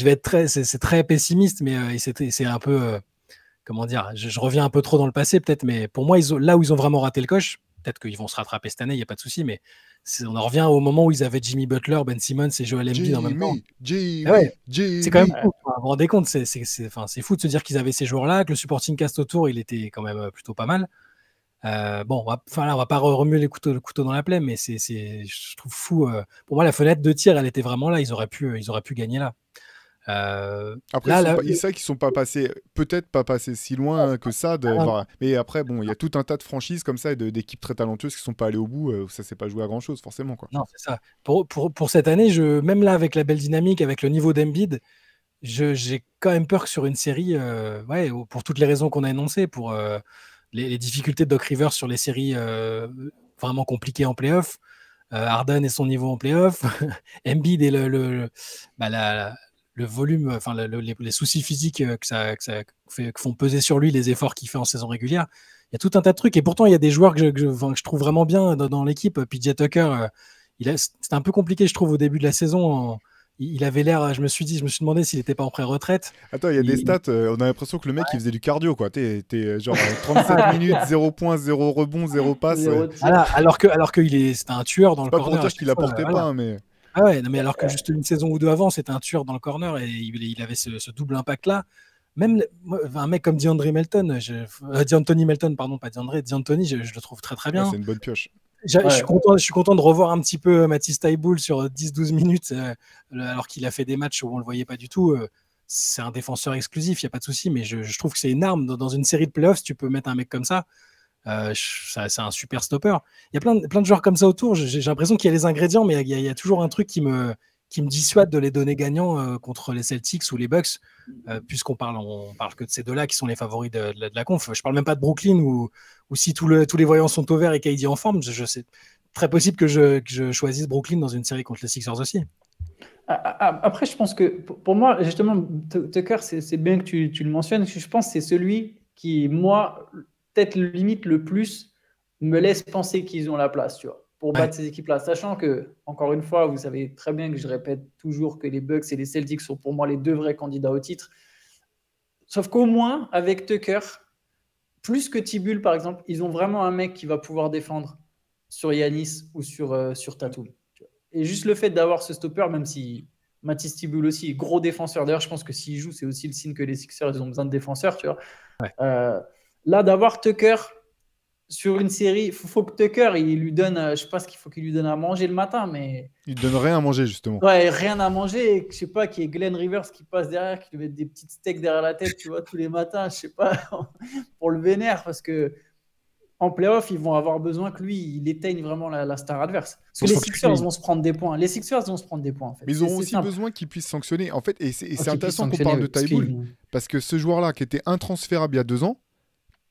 vais être c'est très pessimiste, mais c'est un peu, comment dire, je reviens un peu trop dans le passé peut-être, mais pour moi, là où ils ont vraiment raté le coche, peut-être qu'ils vont se rattraper cette année, il n'y a pas de souci, mais on en revient au moment où ils avaient Jimmy Butler, Ben Simmons et Joel Embiid en même temps. C'est quand même fou. Vous vous rendez compte, c'est fou de se dire qu'ils avaient ces joueurs-là, que le supporting cast autour, il était quand même plutôt pas mal. On va pas remuer le couteau dans la plaie, mais je trouve fou. Pour moi, la fenêtre de tir, elle était vraiment là. Ils auraient pu gagner là. Après, c'est vrai qu'ils sont pas passés, peut-être pas passés si loin que ça. Mais après, bon, il y a tout un tas de franchises comme ça et d'équipes très talentueuses qui sont pas allées au bout. Ça s'est pas joué à grand chose, forcément, quoi. Non, c'est ça. Pour cette année, même là, avec la belle dynamique, avec le niveau d'Embiid, j'ai quand même peur que sur une série, pour toutes les raisons qu'on a énoncées, pour les difficultés de Doc Rivers sur les séries vraiment compliquées en play-off, Harden et son niveau en play-off, Embiid et le volume, les soucis physiques que font peser sur lui les efforts qu'il fait en saison régulière, y a tout un tas de trucs. Et pourtant, il y a des joueurs que je trouve vraiment bien dans l'équipe. PJ Tucker, c'était un peu compliqué, je trouve, au début de la saison. Il avait l'air, je me suis demandé s'il n'était pas en pré-retraite. Attends, il y a des stats, on a l'impression que le mec, il faisait du cardio, quoi. T'es genre 37 minutes, 0 points, 0 rebond, 0 passe. Voilà, alors que c'était un tueur dans le corner. C'est pas pour dire qu'il apportait pas, hein, mais... Ah ouais, non, mais alors que juste une saison ou deux avant, c'était un tueur dans le corner et il avait ce double impact-là. Même un mec comme D'Anthony Melton, pardon, pas DeAndre, D'Antoni, je le trouve très très bien. Ouais, c'est une bonne pioche. Je suis content de revoir un petit peu Matisse Thybulle sur 10-12 minutes, alors qu'il a fait des matchs où on ne le voyait pas du tout. C'est un défenseur exclusif, il n'y a pas de souci, mais je trouve que c'est une arme. Dans une série de playoffs, tu peux mettre un mec comme ça. C'est un super stopper. Il y a plein de joueurs comme ça autour. J'ai l'impression qu'il y a les ingrédients, mais il y a toujours un truc qui me dissuade de les donner gagnants contre les Celtics ou les Bucks, puisqu'on on parle que de ces deux-là qui sont les favoris de la conf. Je parle même pas de Brooklyn où si tous les voyants sont au vert et KD en forme, c'est très possible que je choisisse Brooklyn dans une série contre les Sixers aussi. Après, je pense que pour moi, justement, Tucker, c'est bien que tu le mentionnes. Je pense que c'est celui qui, moi, peut-être limite le plus, me laisse penser qu'ils ont la place, tu vois, pour battre ces équipes-là. Sachant que, encore une fois, vous savez très bien que je répète toujours que les Bucks et les Celtics sont pour moi les deux vrais candidats au titre. Sauf qu'au moins, avec Tucker, plus que Thybulle, par exemple, ils ont vraiment un mec qui va pouvoir défendre sur Giannis ou sur Tatum. Et juste le fait d'avoir ce stopper, même si Matisse Thybulle aussi est gros défenseur. D'ailleurs, je pense que s'il joue, c'est aussi le signe que les Sixers, ils ont besoin de défenseurs, tu vois. Ouais. Là, d'avoir Tucker sur une série, il faut que Tucker, il lui donne, je sais pas ce qu'il faut qu'il lui donne à manger le matin, mais... Il donne rien à manger, justement. Ouais, rien à manger, et je sais pas, qu'il y ait Glenn Rivers qui passe derrière, qui lui met des petites steaks derrière la tête, tu vois, tous les matins, je sais pas, pour le vénère, parce que en playoff, ils vont avoir besoin que lui, il éteigne vraiment la star adverse. Parce que les Sixers vont se prendre des points. Les Sixers vont se prendre des points, en fait. Mais ils auront aussi besoin qu'ils puissent sanctionner. En fait, et c'est intéressant qu'on parle de Thybulle, parce que ce joueur-là, qui était intransférable il y a 2 ans,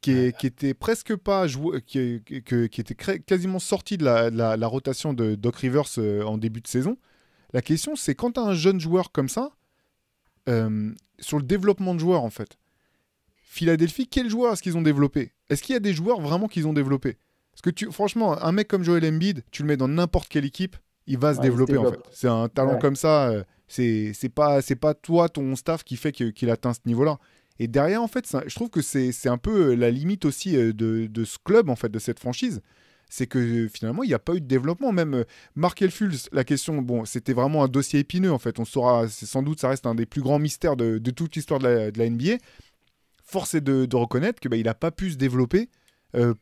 qui était presque pas joué, qui était quasiment sorti de la rotation de Doc Rivers en début de saison, la question, c'est quand tu as un jeune joueur comme ça, sur le développement de joueurs, en fait, Philadelphie, quels joueurs est-ce qu'ils ont développé ? Est-ce qu'il y a des joueurs vraiment qu'ils ont développés ? Parce que franchement, un mec comme Joel Embiid, tu le mets dans n'importe quelle équipe, il va se développer en fait. C'est un talent comme ça, c'est pas toi, ton staff qui fait qu'il atteint ce niveau-là. Et derrière, en fait, je trouve que c'est un peu la limite aussi de ce club, en fait, de cette franchise. C'est que finalement, il n'y a pas eu de développement. Même Markelle Fultz, la question, bon, c'était vraiment un dossier épineux, en fait. On saura, sans doute, ça reste un des plus grands mystères de toute l'histoire de la NBA. Force est de reconnaître qu'il n'a pas pu se développer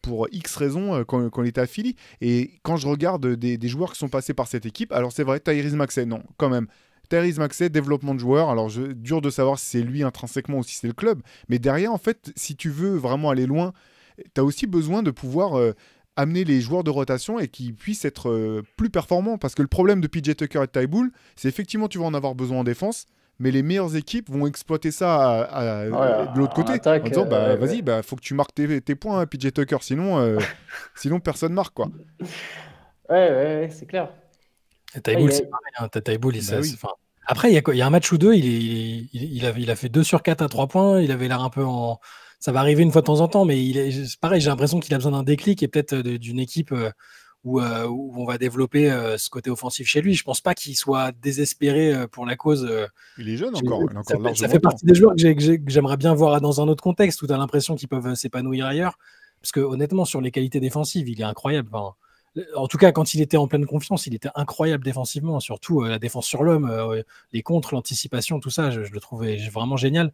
pour X raisons quand il était à Philly. Et quand je regarde des joueurs qui sont passés par cette équipe, alors c'est vrai, Tyrese Maxey, non, quand même. Tyrese Maxey, développement de joueur, alors dur de savoir si c'est lui intrinsèquement ou si c'est le club. Mais derrière, en fait, si tu veux vraiment aller loin, tu as aussi besoin de pouvoir amener les joueurs de rotation et qu'ils puissent être plus performants. Parce que le problème de PJ Tucker et de Thybulle, c'est effectivement tu vas en avoir besoin en défense, mais les meilleures équipes vont exploiter ça de l'autre côté, attaque, en disant vas-y, faut que tu marques tes points, hein, PJ Tucker, sinon personne marque, quoi. Ouais, c'est clair. Thybulle, c'est pareil, hein. Thybulle, après, il y a un match ou deux, il a fait 2 sur 4 à 3 points, il avait l'air un peu en... Ça va arriver une fois de temps en temps, mais c'est pareil, j'ai l'impression qu'il a besoin d'un déclic et peut-être d'une équipe... Où on va développer ce côté offensif chez lui. Je ne pense pas qu'il soit désespéré pour la cause. Il est jeune encore. Ça fait partie des joueurs que j'aimerais bien voir dans un autre contexte où tu as l'impression qu'ils peuvent s'épanouir ailleurs. Parce que honnêtement, sur les qualités défensives, il est incroyable. Enfin, en tout cas, quand il était en pleine confiance, il était incroyable défensivement. Surtout la défense sur l'homme, les contres, l'anticipation, tout ça, je le trouvais vraiment génial.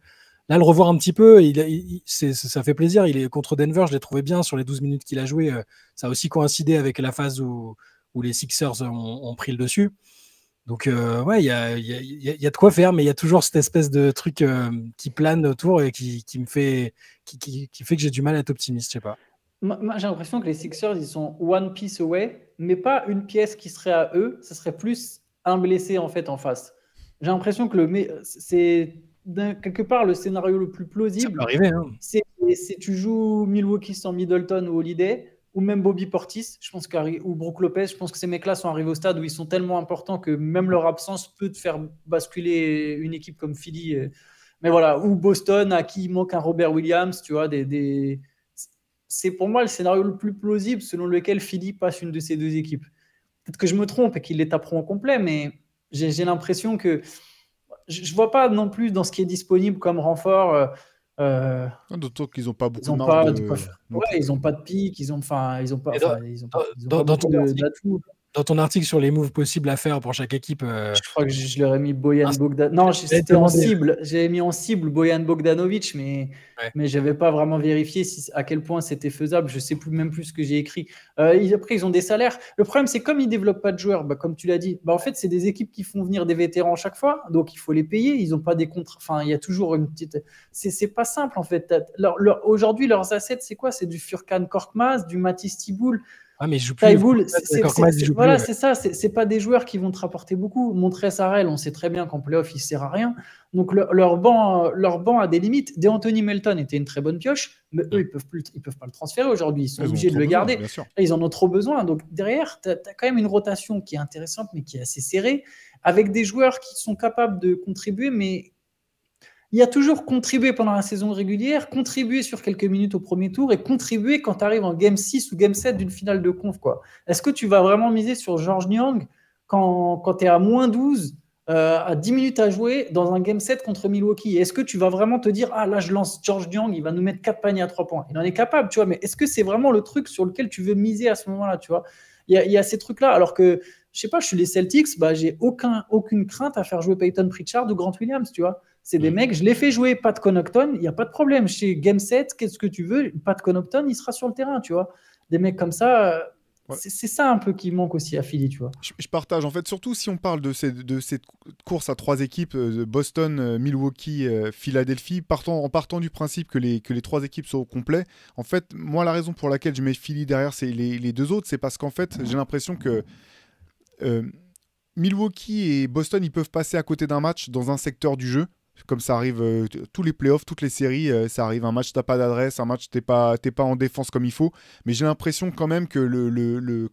Là, le revoir un petit peu, ça fait plaisir. Il est contre Denver, je l'ai trouvé bien sur les 12 minutes qu'il a joué. Ça a aussi coïncidé avec la phase où les Sixers ont pris le dessus. Donc, ouais, il y a de quoi faire, mais il y a toujours cette espèce de truc qui plane autour et qui fait que j'ai du mal à être optimiste, je sais pas. Moi, j'ai l'impression que les Sixers, ils sont one piece away, mais pas une pièce qui serait à eux. Ce serait plus un blessé en fait en face. J'ai l'impression que c'est quelque part le scénario le plus plausible. Ça peut arriver, hein. C'est tu joues Milwaukee sans Middleton ou Holiday, ou même Bobby Portis, je pense ou Brook Lopez. Je pense que ces mecs-là sont arrivés au stade où ils sont tellement importants que même leur absence peut te faire basculer une équipe comme Philly. Mais voilà, ou Boston à qui il manque un Robert Williams, tu vois, c'est pour moi le scénario le plus plausible selon lequel Philly passe une de ces deux équipes. Peut-être que je me trompe et qu'ils les taperont au complet, mais j'ai l'impression que je ne vois pas non plus dans ce qui est disponible comme renfort. D'autant qu'ils n'ont pas Ils beaucoup de n'ont marge pas de... de quoi faire. non Ouais, plus. ils n'ont pas de pic, ils n'ont pas, Et ils ont dans pas beaucoup ton article, d'atouts. dans ton article sur les moves possibles à faire pour chaque équipe, Je crois que je leur ai mis Bojan Ah, Bogdanovic. Non, j'allais te c'était en demander. cible. J'avais mis en cible Bojan Bogdanovic, mais Ouais. je n'avais pas vraiment vérifié à quel point c'était faisable. Je ne sais plus même plus ce que j'ai écrit. Après, ils ont des salaires. Le problème, c'est comme ils ne développent pas de joueurs, comme tu l'as dit, en fait, c'est des équipes qui font venir des vétérans chaque fois. Donc, il faut les payer. Ils n'ont pas des contrats. Enfin, il y a toujours une petite. C'est pas simple, en fait. Aujourd'hui, leurs assets, c'est quoi? C'est du Furkan Korkmaz, du Matisse Thibault. Ah, mais il joue plus. Taiboul, voilà, plus. c'est ça. C'est pas des joueurs qui vont te rapporter beaucoup. Montrez Harrell, on sait très bien qu'en playoff, il sert à rien. Donc leur banc a des limites. DeAnthony Melton était une très bonne pioche, mais eux, ils peuvent pas le transférer aujourd'hui. Ils sont obligés de le garder. Ils en ont trop besoin. Donc derrière, tu as quand même une rotation qui est intéressante, mais qui est assez serrée, avec des joueurs qui sont capables de contribuer, mais il y a toujours contribué pendant la saison régulière, contribuer sur quelques minutes au premier tour et contribuer quand tu arrives en Game 6 ou Game 7 d'une finale de conf, quoi. Est-ce que tu vas vraiment miser sur George Niang quand tu es à moins 12, à 10 minutes à jouer dans un Game 7 contre Milwaukee? Est-ce que tu vas vraiment te dire, ah là, je lance George Niang, il va nous mettre 4 paniers à 3 points? Il en est capable, tu vois, mais est-ce que c'est vraiment le truc sur lequel tu veux miser à ce moment-là, tu vois? Il y a ces trucs-là, alors que, je sais pas, je suis les Celtics, j'ai aucune crainte à faire jouer Peyton Pritchard ou Grant Williams, tu vois. C'est des mecs, je les fais jouer Pat Connaughton, il n'y a pas de problème. Chez Game 7, qu'est-ce que tu veux? Pat Connaughton, il sera sur le terrain, tu vois. Des mecs comme ça, c'est ça un peu qui manque aussi à Philly, tu vois. Je partage, en fait, surtout si on parle de cette course à 3 équipes, Boston, Milwaukee, Philadelphie, en partant du principe que les 3 équipes sont au complet. En fait, moi, la raison pour laquelle je mets Philly derrière les 2 autres, c'est parce qu'en fait, j'ai l'impression que Milwaukee et Boston, ils peuvent passer à côté d'un match dans un secteur du jeu. Comme ça arrive tous les playoffs, toutes les séries, ça arrive un match, t'as pas d'adresse, un match, t'es pas en défense comme il faut. Mais j'ai l'impression quand même que le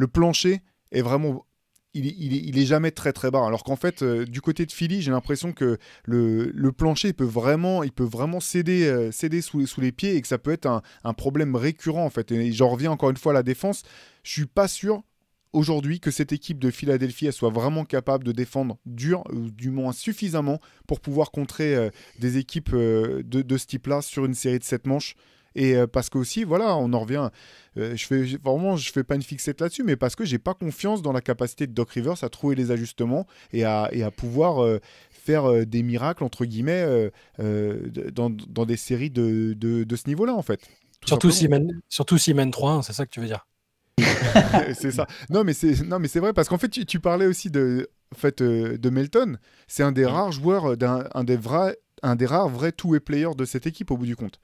plancher est vraiment... Il est jamais très très bas. Alors qu'en fait, du côté de Philly, j'ai l'impression que le plancher il peut vraiment céder sous les pieds et que ça peut être un problème récurrent en fait. Et j'en reviens encore une fois à la défense. Je suis pas sûr aujourd'hui que cette équipe de Philadelphie elle soit vraiment capable de défendre dur, ou du moins suffisamment pour pouvoir contrer des équipes de ce type-là sur une série de 7 manches. Et parce que aussi, voilà, on en revient. Je fais pas une fixette là-dessus, mais parce que j'ai pas confiance dans la capacité de Doc Rivers à trouver les ajustements et à pouvoir faire des miracles entre guillemets dans des séries de ce niveau-là en fait. Surtout s'il mène 3-1, c'est ça que tu veux dire? C'est ça. Non, mais c'est vrai parce qu'en fait, tu parlais aussi de Melton. C'est un des rares joueurs, un des rares vrais two-way players de cette équipe au bout du compte.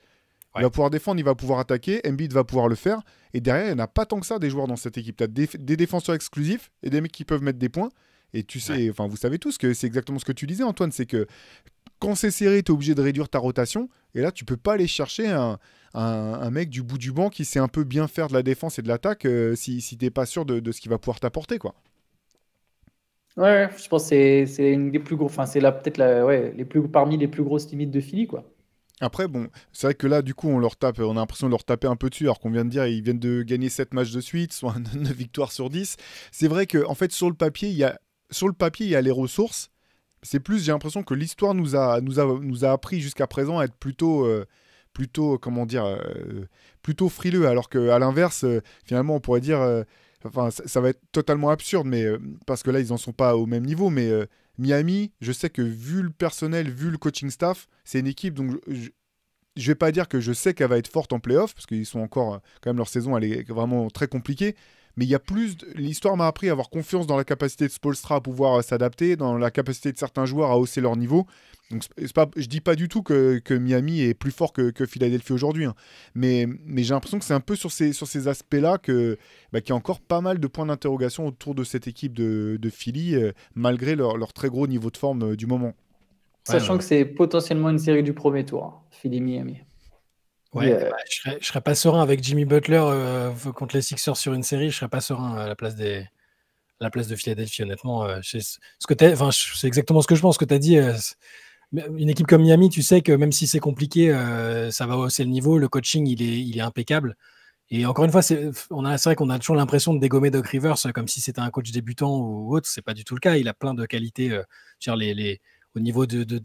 Il va pouvoir défendre, il va pouvoir attaquer, Embiid va pouvoir le faire. Et derrière, il n'y en a pas tant que ça des joueurs dans cette équipe. Tu as des défenseurs exclusifs et des mecs qui peuvent mettre des points. Et tu sais, enfin, vous savez tous que c'est exactement ce que tu disais, Antoine, c'est que quand c'est serré, tu es obligé de réduire ta rotation. Et là, tu peux pas aller chercher un mec du bout du banc qui sait un peu bien faire de la défense et de l'attaque si tu n'es pas sûr de ce qu'il va pouvoir t'apporter, quoi. Ouais, je pense que c'est une des plus gros, enfin c'est peut-être parmi les plus grosses limites de Philly, quoi. Après, bon, c'est vrai que là, du coup, on a l'impression de leur taper un peu dessus, alors qu'on vient de dire, ils viennent de gagner 7 matchs de suite, soit 9 victoires sur 10. C'est vrai qu'en fait, sur le papier, il y a les ressources. C'est plus, j'ai l'impression que l'histoire nous a appris jusqu'à présent à être plutôt frileux, alors qu'à l'inverse, finalement, on pourrait dire, ça va être totalement absurde, mais parce que là, ils n'en sont pas au même niveau, mais Miami, je sais que vu le personnel, vu le coaching staff, c'est une équipe dont je vais pas dire que je sais qu'elle va être forte en playoff, parce qu'ils sont encore, quand même, leur saison, elle est vraiment très compliquée. Mais il y a l'histoire m'a appris à avoir confiance dans la capacité de Spoelstra à pouvoir s'adapter, dans la capacité de certains joueurs à hausser leur niveau. Donc, je dis pas du tout que Miami est plus fort que Philadelphie aujourd'hui, hein. Mais j'ai l'impression que c'est un peu sur ces aspects-là qu'il y a encore pas mal de points d'interrogation autour de cette équipe de Philly, malgré leur très gros niveau de forme du moment. Sachant que c'est potentiellement une série du premier tour, hein, Philly-Miami. Ouais, je serais pas serein avec Jimmy Butler contre les Sixers sur une série. Je serais pas serein à la place de Philadelphie, honnêtement. C'est exactement ce que je pense que tu as dit. une équipe comme Miami, tu sais que même si c'est compliqué, ça va hausser le niveau. Le coaching, il est impeccable. Et encore une fois, c'est vrai qu'on a toujours l'impression de dégommer Doc Rivers comme si c'était un coach débutant ou autre. C'est pas du tout le cas. Il a plein de qualités. Au niveau de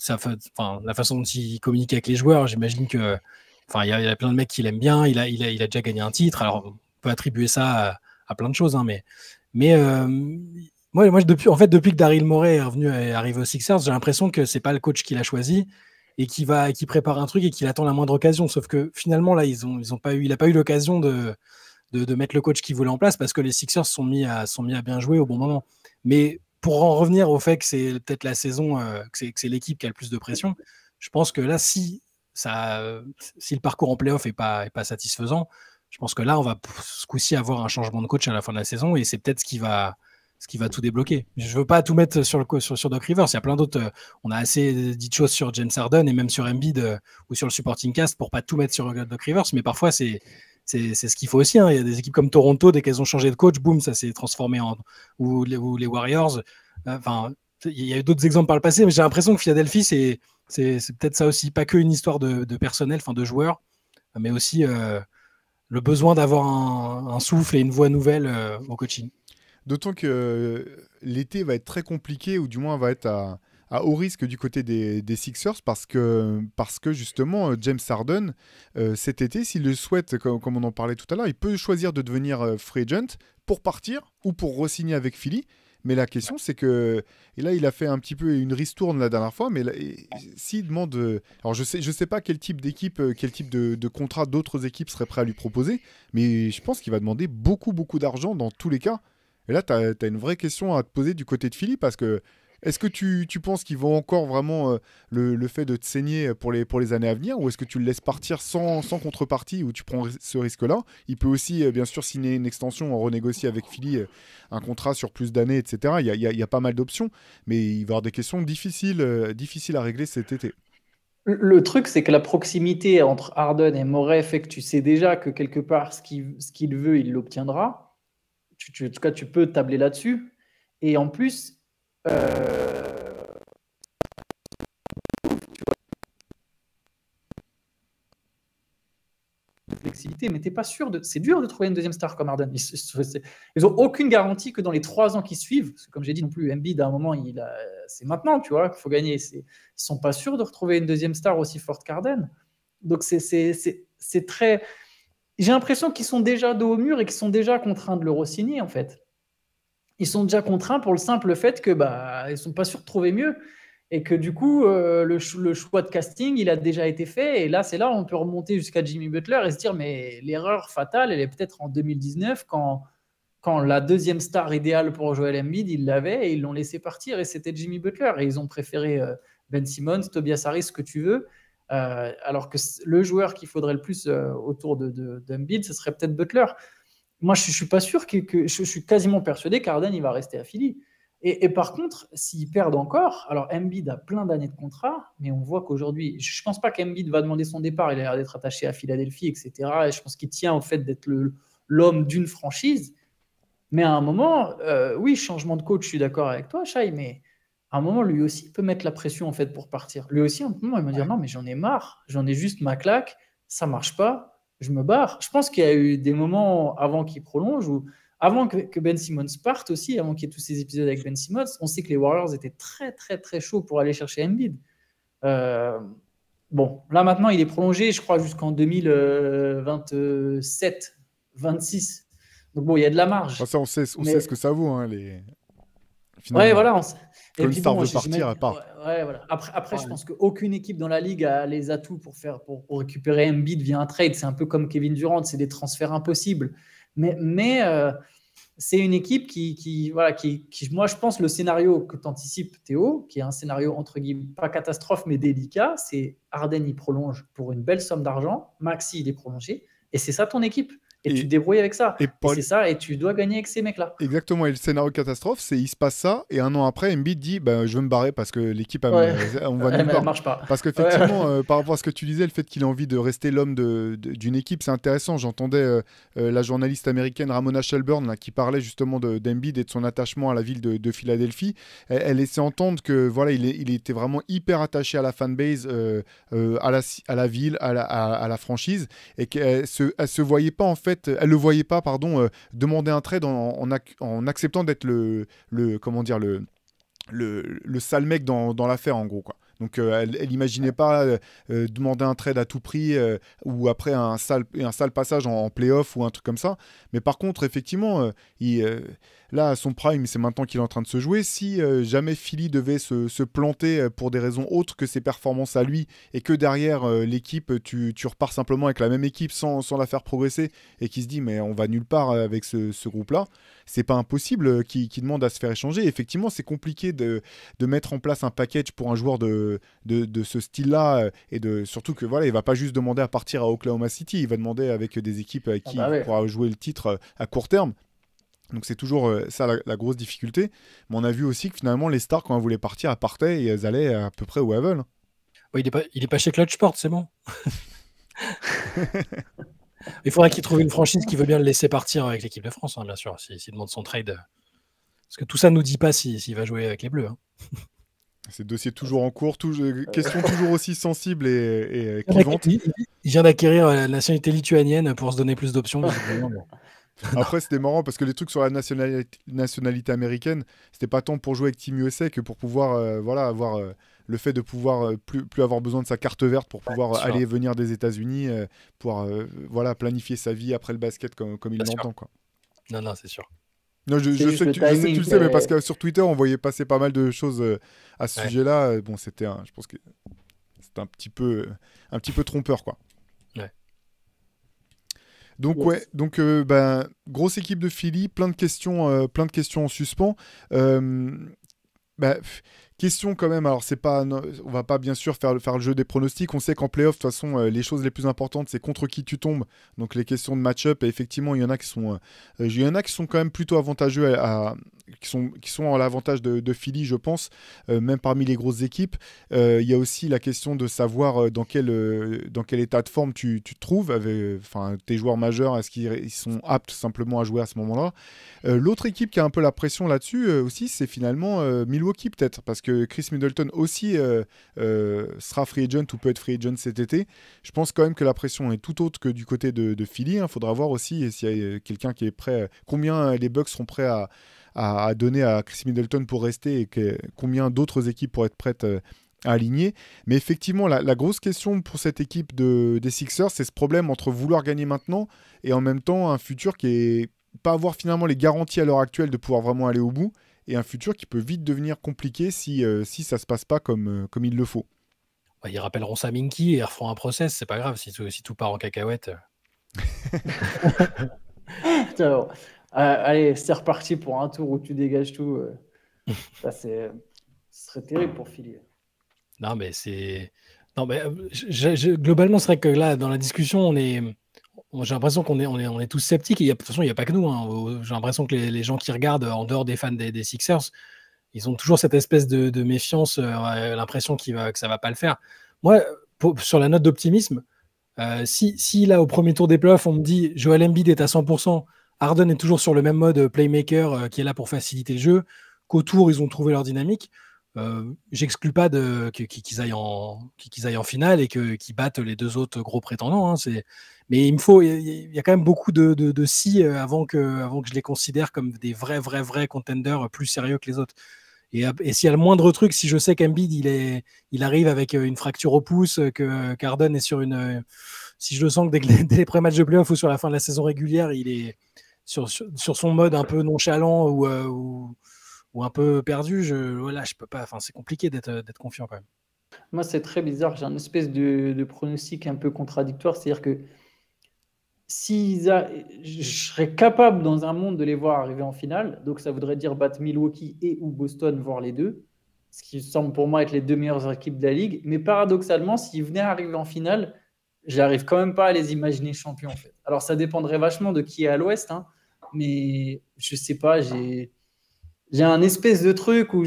la façon dont il communique avec les joueurs, j'imagine que, il y a plein de mecs qui l'aiment bien. Il a déjà gagné un titre. Alors, on peut attribuer ça à plein de choses, hein, mais moi, depuis que Daryl Morey est arrivé aux Sixers, j'ai l'impression que c'est pas le coach qu'il a choisi et qui prépare un truc et qu'il attend la moindre occasion. Sauf que finalement, là, il n'a pas eu l'occasion de mettre le coach qu'il voulait en place parce que les Sixers sont mis à bien jouer au bon moment. Mais pour en revenir au fait que c'est peut-être la saison, que c'est l'équipe qui a le plus de pression, je pense que là, si le parcours en playoff n'est pas satisfaisant, je pense que là, on va ce coup-ci avoir un changement de coach à la fin de la saison et c'est peut-être ce qui va tout débloquer. Je veux pas tout mettre sur Doc Rivers. Il y a plein d'autres. On a assez dit de choses sur James Harden et même sur Embiid ou sur le supporting cast pour pas tout mettre sur Doc Rivers. Mais parfois, c'est ce qu'il faut aussi. Hein. Il y a des équipes comme Toronto, dès qu'elles ont changé de coach, boum, ça s'est transformé ou les Warriors. Il y a eu d'autres exemples par le passé, mais j'ai l'impression que Philadelphie, c'est peut-être ça aussi. Pas qu'une histoire de personnel, de joueurs, mais aussi le besoin d'avoir un souffle et une voix nouvelle au coaching. D'autant que l'été va être très compliqué, ou du moins va être à haut risque du côté des Sixers, parce que justement, James Harden, cet été, s'il le souhaite, comme on en parlait tout à l'heure, il peut choisir de devenir free agent pour partir ou pour re-signer avec Philly. Mais la question, c'est que... Et là, il a fait un petit peu une ristourne la dernière fois, mais s'il demande... Alors, je sais pas quel type d'équipe, quel type de contrat d'autres équipes seraient prêts à lui proposer, mais je pense qu'il va demander beaucoup, beaucoup d'argent dans tous les cas. Et là, tu as une vraie question à te poser du côté de Philly, parce que est-ce que tu penses qu'ils vont encore vraiment le fait de te saigner pour les années à venir, ou est-ce que tu le laisses partir sans contrepartie, ou tu prends ce risque-là? Il peut aussi, bien sûr, signer une extension, en renégocier avec Philly un contrat sur plus d'années, etc. Il y a pas mal d'options, mais il va y avoir des questions difficiles à régler cet été. Le truc, c'est que la proximité entre Harden et Morey fait que tu sais déjà que quelque part, ce qu'il veut, il l'obtiendra. En tout cas, tu peux tabler là-dessus. Et en plus, de flexibilité, mais t'es pas sûr c'est dur de trouver une deuxième star comme Harden. Ils ont aucune garantie que dans les 3 ans qui suivent, parce que comme j'ai dit non plus, Embiid à un moment, c'est maintenant, tu vois, qu'il faut gagner. Ils sont pas sûrs de retrouver une deuxième star aussi forte qu'Harden. Donc c'est très. J'ai l'impression qu'ils sont déjà dos au mur et qu'ils sont déjà contraints de le re-signer en fait. Ils sont déjà contraints pour le simple fait que ils sont pas sûrs de trouver mieux et que du coup le choix de casting il a déjà été fait et là c'est là où on peut remonter jusqu'à Jimmy Butler et se dire mais l'erreur fatale elle est peut-être en 2019 quand la deuxième star idéale pour Joel Embiid ils l'avaient et ils l'ont laissé partir et c'était Jimmy Butler et ils ont préféré Ben Simmons, Tobias Harris, ce que tu veux, alors que le joueur qu'il faudrait le plus autour d'Embiid ce serait peut-être Butler. Moi, je ne suis pas sûr je suis quasiment persuadé qu'Harden il va rester à Philly. Et par contre, s'ils perdent encore, alors Embiid a plein d'années de contrat, mais on voit qu'aujourd'hui, je ne pense pas qu'Embiid va demander son départ, il a l'air d'être attaché à Philadelphie, etc. Et je pense qu'il tient au fait d'être l'homme d'une franchise. Mais à un moment, oui, changement de coach, je suis d'accord avec toi, Shai, mais à un moment, lui aussi il peut mettre la pression en fait pour partir. Lui aussi, à un moment, il va dire non, mais j'en ai marre, j'en ai juste ma claque, ça ne marche pas. Je me barre. Je pense qu'il y a eu des moments avant qu'il prolonge ou avant que Ben Simmons parte aussi, avant qu'il y ait tous ces épisodes avec Ben Simmons, on sait que les Warriors étaient très, très, très chauds pour aller chercher Embiid. Bon, là maintenant, il est prolongé, je crois, jusqu'en 2027, 26. Donc bon, il y a de la marge. Ça, on sait ce que ça vaut, hein, Ouais, voilà. Quand une star veut partir, elle part. Ouais, voilà. Après je pense qu'aucune équipe dans la ligue a les atouts pour récupérer Embiid via un trade. C'est un peu comme Kevin Durant, c'est des transferts impossibles. Mais c'est une équipe qui, moi, je pense, le scénario que tu anticipes, Théo, qui est un scénario, entre guillemets, pas catastrophe, mais délicat, c'est Harden, il prolonge pour une belle somme d'argent. Maxey, il est prolongé. Et c'est ça ton équipe. Et tu te débrouilles avec ça. Et c'est ça, et tu dois gagner avec ces mecs-là. Exactement, et le scénario catastrophe, c'est il se passe ça, et un an après, Embiid dit je veux me barrer parce que l'équipe, on va nulle part. Elle marche pas. Parce qu'effectivement, par rapport à ce que tu disais, le fait qu'il ait envie de rester l'homme d'une équipe, c'est intéressant. J'entendais la journaliste américaine Ramona Shelburne là, qui parlait justement d'Embiid et de son attachement à la ville de Philadelphie. Elle laissait entendre que voilà, il était vraiment hyper attaché à la fanbase, à la ville, à la franchise, et qu'elle se voyait pas en fait, elle le voyait pas, pardon, demander un trade en acceptant d'être le sale mec dans l'affaire, en gros, quoi. Donc elle n'imaginait pas demander un trade à tout prix ou après un sale passage en play-off ou un truc comme ça. Mais par contre, effectivement, là, son prime, c'est maintenant qu'il est en train de se jouer. Si jamais Philly devait se planter pour des raisons autres que ses performances à lui, et que derrière l'équipe, tu repars simplement avec la même équipe sans la faire progresser, et qui se dit mais on va nulle part avec ce groupe-là, c'est pas impossible qu'il demande à se faire échanger. Effectivement, c'est compliqué de mettre en place un package pour un joueur de ce style-là, et surtout que voilà, il va pas juste demander à partir à Oklahoma City, il va demander avec des équipes avec qui il pourra jouer le titre à court terme. Donc c'est toujours ça la grosse difficulté. Mais on a vu aussi que finalement les stars, quand elles voulaient partir, elles partaient et elles allaient à peu près où elles veulent. Oui, il est pas chez Clutch Sport, c'est bon. Il faudrait qu'il trouve une franchise qui veut bien le laisser partir avec l'équipe de France, hein, bien sûr, s'il demande son trade. Parce que tout ça ne nous dit pas s'il va jouer avec les Bleus. Hein. C'est dossier toujours en cours, question toujours aussi sensible et clivante. Il vient d'acquérir la nationalité lituanienne pour se donner plus d'options. Après, c'était marrant parce que les trucs sur la nationalité américaine, c'était pas tant pour jouer avec Team USA que pour pouvoir avoir le fait de pouvoir plus avoir besoin de sa carte verte pour pouvoir aller et venir des États-Unis, pouvoir planifier sa vie après le basket comme il l'entend, quoi. Non, c'est sûr. Non, je sais que tu le sais, mais parce que sur Twitter, on voyait passer pas mal de choses à ce sujet-là. Bon, je pense que c'était un petit peu trompeur, quoi. Ouais. Donc grosse équipe de Philly, plein de questions en suspens. Question quand même, alors on va pas bien sûr faire le jeu des pronostics. On sait qu'en playoff, de toute façon, les choses les plus importantes, c'est contre qui tu tombes. Donc les questions de match-up, et effectivement, il y en a qui sont quand même plutôt avantageux, qui sont à l'avantage de Philly, je pense, même parmi les grosses équipes. Il y a aussi la question de savoir dans quel état de forme tu te trouves, tes joueurs majeurs, est-ce qu'ils sont aptes simplement à jouer à ce moment-là. L'autre équipe qui a un peu la pression là-dessus aussi, c'est finalement Milwaukee, peut-être, parce que Chris Middleton aussi sera free agent ou peut être free agent cet été. Je pense quand même que la pression est tout autre que du côté de Philly. Il faudra voir aussi s'il y a quelqu'un qui est prêt, combien les Bucks seront prêts à donner à Chris Middleton pour rester, et combien d'autres équipes pourraient être prêtes à aligner. Mais effectivement, la grosse question pour cette équipe des Sixers, c'est ce problème entre vouloir gagner maintenant et en même temps un futur qui est pas avoir finalement les garanties à l'heure actuelle de pouvoir vraiment aller au bout, et un futur qui peut vite devenir compliqué si ça se passe pas comme il le faut. Ils rappelleront ça Minky et ils referont un process, c'est pas grave si tout part en cacahuète. Allez, c'est reparti pour un tour où tu dégages tout. Ce serait terrible pour Philly. Non, mais globalement, c'est vrai que là, dans la discussion, j'ai l'impression qu'on est tous sceptiques. Et de toute façon, il n'y a pas que nous. Hein. J'ai l'impression que les gens qui regardent, en dehors des fans des Sixers, ils ont toujours cette espèce de méfiance, l'impression que ça ne va pas le faire. Moi, sur la note d'optimisme, si là, au premier tour des playoffs, on me dit Joel Embiid est à 100%, Harden est toujours sur le même mode playmaker qui est là pour faciliter le jeu, qu'autour, ils ont trouvé leur dynamique, j'exclus pas qu'ils aillent en finale et qu'ils battent les deux autres gros prétendants. Hein, mais il y a quand même beaucoup de si avant que je les considère comme des vrais contenders plus sérieux que les autres. Et s'il y a le moindre truc, si je sais qu'Embiid il arrive avec une fracture au pouce, que Harden est sur si je le sens que dès les pré-matchs de playoff ou sur la fin de la saison régulière, il est sur son mode un peu nonchalant ou un peu perdu, je peux pas. C'est compliqué d'être confiant quand même. Moi, c'est très bizarre. J'ai une espèce de pronostic un peu contradictoire. C'est-à-dire que je serais capable dans un monde de les voir arriver en finale. Donc, ça voudrait dire battre Milwaukee ou Boston, voire les deux. Ce qui semble pour moi être les deux meilleures équipes de la ligue. Mais paradoxalement, s'ils venaient arriver en finale, j'arrive quand même pas à les imaginer champions en fait. Alors ça dépendrait vachement de qui est à l'Ouest, hein, mais je sais pas, j'ai un espèce de truc où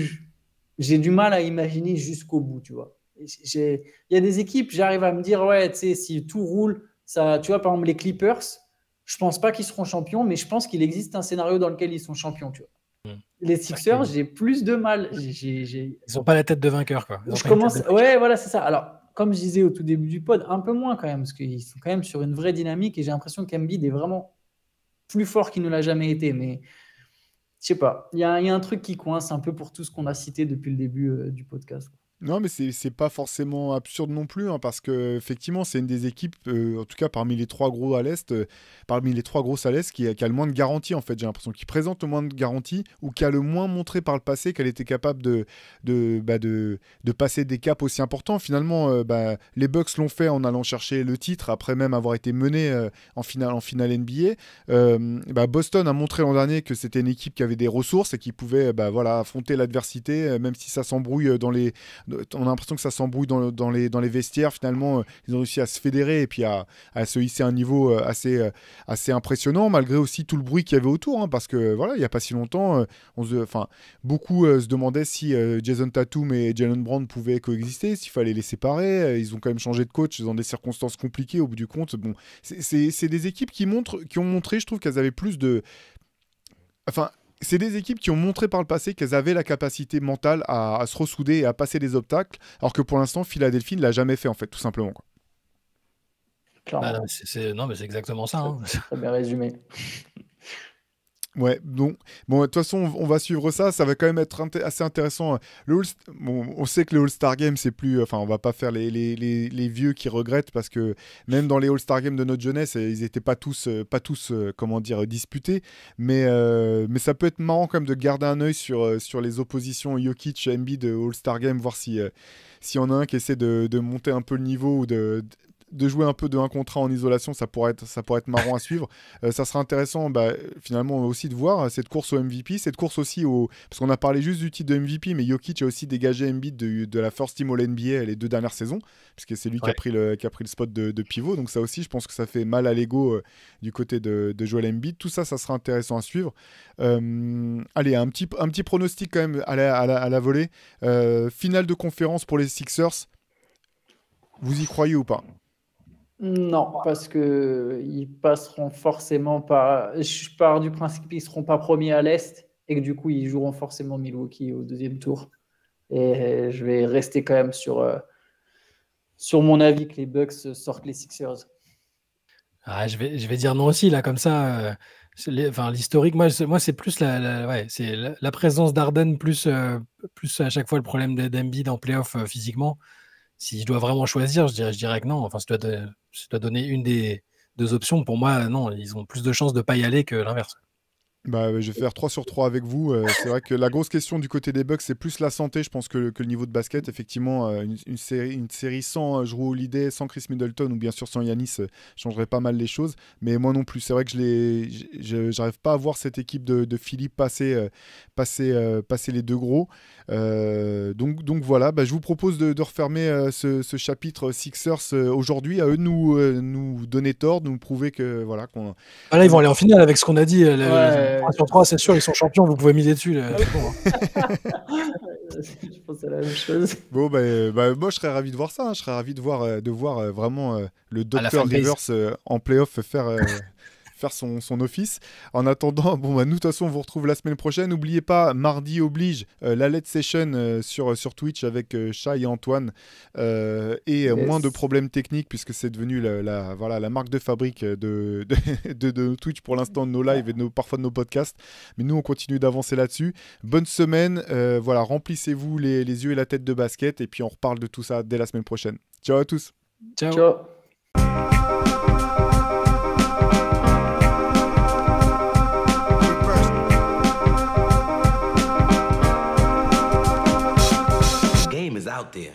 j'ai du mal à imaginer jusqu'au bout, tu vois. Il y a des équipes, j'arrive à me dire, ouais, tu sais, si tout roule, ça, tu vois, par exemple, les Clippers, je pense pas qu'ils seront champions, mais je pense qu'il existe un scénario dans lequel ils sont champions, tu vois. Les Sixers, j'ai plus de mal. Ils n'ont pas la tête de vainqueur, quoi. Ouais, voilà, c'est ça. Alors, comme je disais au tout début du pod, un peu moins quand même, parce qu'ils sont quand même sur une vraie dynamique et j'ai l'impression qu'Embiid est vraiment plus fort qu'il ne l'a jamais été. Mais je sais pas, il y a un truc qui coince un peu pour tout ce qu'on a cité depuis le début du podcast. Non, mais c'est pas forcément absurde non plus, hein, parce que effectivement, c'est une des équipes, en tout cas parmi les trois gros à l'Est, parmi les trois grosses à l'Est, qui a le moins de garanties en fait. J'ai l'impression qu'il présente le moins de garanties ou qui a le moins montré par le passé qu'elle était capable de passer des caps aussi importants. Finalement, les Bucks l'ont fait en allant chercher le titre après même avoir été mené en finale NBA. Boston a montré l'an dernier que c'était une équipe qui avait des ressources et qui pouvait affronter l'adversité, même si ça s'embrouille dans les. On a l'impression que ça s'embrouille dans les vestiaires. Finalement, ils ont réussi à se fédérer et puis à se hisser à un niveau assez impressionnant, malgré aussi tout le bruit qu'il y avait autour, hein, parce que voilà, il n'y a pas si longtemps, beaucoup se demandaient si Jason Tatum et Jaylen Brown pouvaient coexister, s'il fallait les séparer. Ils ont quand même changé de coach dans des circonstances compliquées au bout du compte. Bon, c'est des équipes qui ont montré, je trouve qu'elles avaient plus de... C'est des équipes qui ont montré par le passé qu'elles avaient la capacité mentale à se ressouder et à passer des obstacles, alors que pour l'instant, Philadelphie ne l'a jamais fait, en fait, tout simplement. Clairement. Non, mais c'est exactement ça. Hein. Très bien résumé. Ouais, donc, bon, de toute façon, on va suivre ça. Ça va quand même être assez intéressant. On sait que les All-Star Games, c'est plus. Enfin, on va pas faire les vieux qui regrettent parce que même dans les All-Star Games de notre jeunesse, ils n'étaient pas tous, comment dire, disputés. Mais ça peut être marrant quand même de garder un œil sur les oppositions Jokic, Embiid de All-Star Game, voir s'il y en a un qui essaie de monter un peu le niveau ou de jouer un peu de 1 contre 1 en isolation, ça pourrait être marrant à suivre. Ça sera intéressant finalement aussi de voir cette course au MVP, cette course aussi parce qu'on a parlé juste du titre de MVP, mais Jokic a aussi dégagé Embiid de la first team All-NBA les 2 dernières saisons, puisque c'est lui qui a pris le spot de pivot, donc ça aussi je pense que ça fait mal à l'ego du côté de Joel Embiid. Tout ça sera intéressant à suivre. Allez, un petit pronostic quand même à la volée. Finale de conférence pour les Sixers, vous y croyez ou pas ? Non, parce qu'ils passeront forcément par. Je pars du principe qu'ils ne seront pas premiers à l'Est et que du coup, ils joueront forcément Milwaukee au 2e tour. Et je vais rester quand même sur mon avis que les Bucks sortent les Sixers. Ah, je vais dire non aussi, là, comme ça. L'historique, moi c'est plus la présence d'Harden plus à chaque fois le problème d'Embiid en playoff physiquement. Si je dois vraiment choisir, je dirais que non. Enfin, si tu dois donner une des 2 options, pour moi, non, ils ont plus de chances de ne pas y aller que l'inverse. Je vais faire 3 sur 3 avec vous. C'est vrai que la grosse question du côté des Bucks, c'est plus la santé, je pense, que le niveau de basket. Effectivement, une série sans Jrue Holiday, sans Chris Middleton ou bien sûr sans Giannis changerait pas mal les choses. Mais moi non plus, c'est vrai que j'arrive pas à voir cette équipe de Philly passer les 2 gros. Donc voilà, je vous propose de refermer ce chapitre Sixers aujourd'hui. À eux de nous donner tort, de nous prouver que voilà qu'on. Là, ils vont aller en finale avec ce qu'on a dit. 3 sur 3, c'est sûr, ils sont champions, vous pouvez miser dessus. C'est bon, hein. Je pense à la même chose. Bon, moi, je serais ravi de voir ça. Hein. Je serais ravi de voir vraiment le Dr. Rivers en playoff faire son office. En attendant, nous, de toute façon, on vous retrouve la semaine prochaine. N'oubliez pas, mardi oblige, la Let's Session sur Twitch avec Shai et Antoine. Yes. Moins de problèmes techniques, puisque c'est devenu la marque de fabrique de Twitch pour l'instant, de nos lives et parfois de nos podcasts. Mais nous, on continue d'avancer là-dessus. Bonne semaine. Remplissez-vous les yeux et la tête de basket. Et puis, on reparle de tout ça dès la semaine prochaine. Ciao à tous. Ciao. Out there,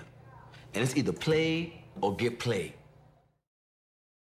and it's either play or get played.